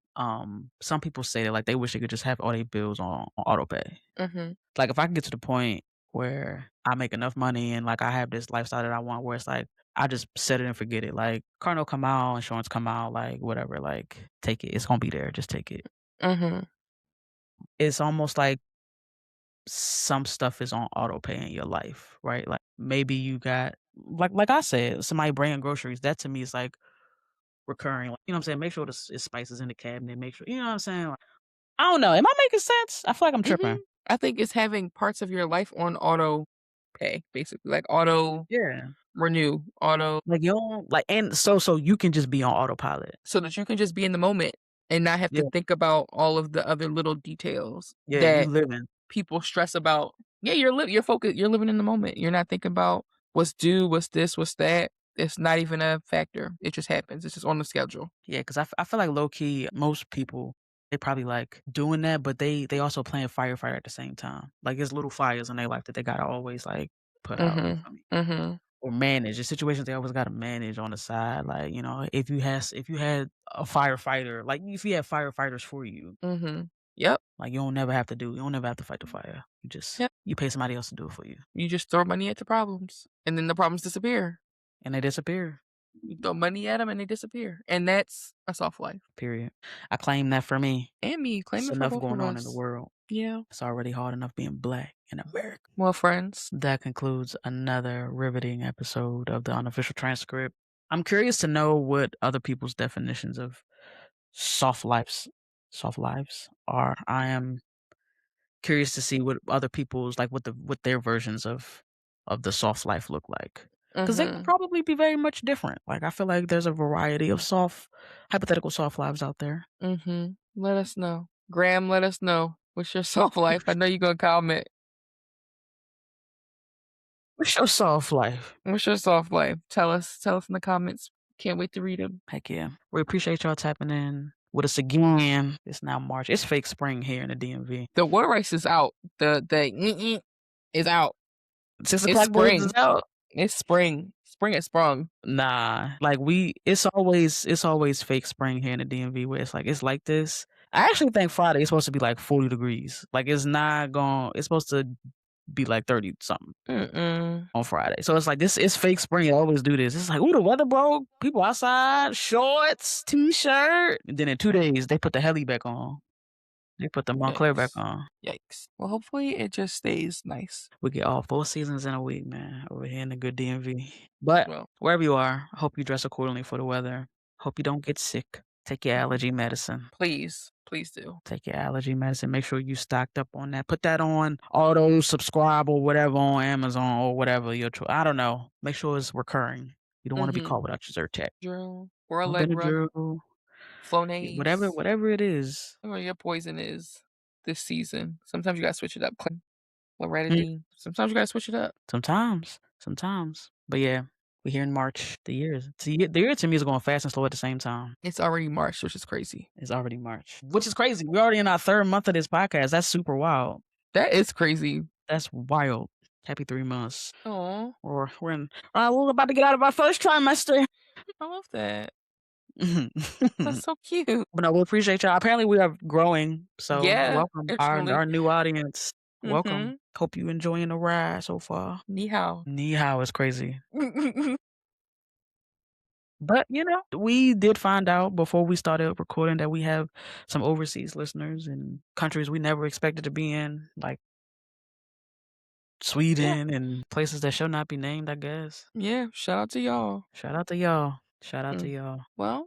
some people say that like they wish they could just have all their bills on auto pay. mhm, Like if I can get to the point where I make enough money and like I have this lifestyle that I want, where it's like I just set it and forget it. Like car note come out, insurance come out, like whatever, like take it. It's gonna be there. Just take it. mhm, It's almost like some stuff is on auto pay in your life, right? Like maybe you got like I said, somebody bringing groceries. That to me is like recurring. Like, you know what I'm saying? Make sure the spices in the cabinet. Make sure you know what I'm saying. Like, I don't know. Am I making sense? I feel like I'm mhm. tripping. I think it's having parts of your life on auto pay, basically, like auto Yeah. renew, auto Like you don't like, and so you can just be on autopilot. so that you can just be in the moment and not have to Yeah, think about all of the other little details yeah, you that living. people stress about. Yeah, you're living in the moment. You're not thinking about what's due, what's this, what's that. It's not even a factor. It just happens. It's just on the schedule. Yeah, 'cause I feel like low key, most people, they probably like doing that, but they also playing firefighter at the same time. Like, it's little fires in their life that they gotta always, like, put out, you Mhm. feel me? Mhm. Or manage. The situations they always gotta manage on the side, like, if you had a firefighter, like, if you had firefighters for you, Mhm. Yep. like, you don't never have to fight the fire. Yep. You pay somebody else to do it for you, You just throw money at the problems, and then the problems disappear. and they disappear, You throw money at them, and they disappear, and that's a soft life. period. I claim that for me. And me, It's claim it for enough both of going on in the us. world. Yeah. It's already hard enough being black in America. Well, friends. That concludes another riveting episode of the unofficial transcript. I'm curious to know what other people's definitions of soft lives soft lives are. I am curious to see what other people's like what their versions of the soft life look like. Because they could Mhm. probably be very much different. Like I feel like there's a variety of hypothetical soft lives out there. Mhm. Let us know. Graham, let us know. What's your soft life? I know you're gonna comment. What's your soft life? What's your soft life? Tell us in the comments. Can't wait to read them. Heck yeah. We appreciate y'all tapping in with us again. It's now March. It's fake spring here in the DMV. The water ice is out. The is out. Six It's o'clock boys is spring. out. It's spring. Spring has sprung. Nah, like it's always fake spring here in the DMV where it's like this. I actually think Friday is supposed to be like 40 degrees. Like it's supposed to be like 30 something Mm-mm. on Friday. So it's like this it's fake spring. They always do this. It's like, ooh, the weather broke. People outside, shorts, t-shirt. And then in 2 days they put the heli back on. They put the Montclair back Yikes. on. Yikes. Well, hopefully it just stays nice. We get all 4 seasons in a week, man, over here in the good DMV. But Well, wherever you are, I hope you dress accordingly for the weather. Hope you don't get sick. Take your allergy medicine. please, please do. Take your allergy medicine. Make sure you stocked up on that. Put that on auto subscribe or whatever on Amazon or whatever your choice. I don't know. Make sure it's recurring. You don't want to be Mm-hmm. caught without your Zyrtec Drill or or Allegra, Benadryl. Yeah, Flonase, whatever it is. whatever your poison is this season. Sometimes you gotta switch it up. Mm, Loratadine. Sometimes you gotta switch it up. sometimes. But yeah, we're here in March. The year to me is going fast and slow at the same time. It's already March, which is crazy. It's already March, which is crazy. We're already in our third month of this podcast. That's super wild. That is crazy. That's wild. Happy 3 months. Oh, Or we're about to get out of our first trimester. I love that. That's But so cute. no, we appreciate y'all. Apparently, we are growing. So Yeah, welcome actually. our new audience. Welcome. Mhm. Hope you enjoying the ride so far. Ni hao. Ni hao is crazy. But, we did find out before we started recording that we have some overseas listeners in countries we never expected to be in, like Yeah, Sweden and places that shall not be named, I guess. yeah. Shout out to y'all. Shout out to y'all. Shout out to Mm. y'all. Well,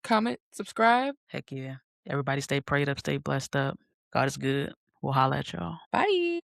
comment, subscribe. Heck yeah. Everybody stay prayed up, stay blessed up. God is good. We'll holla at y'all. Bye.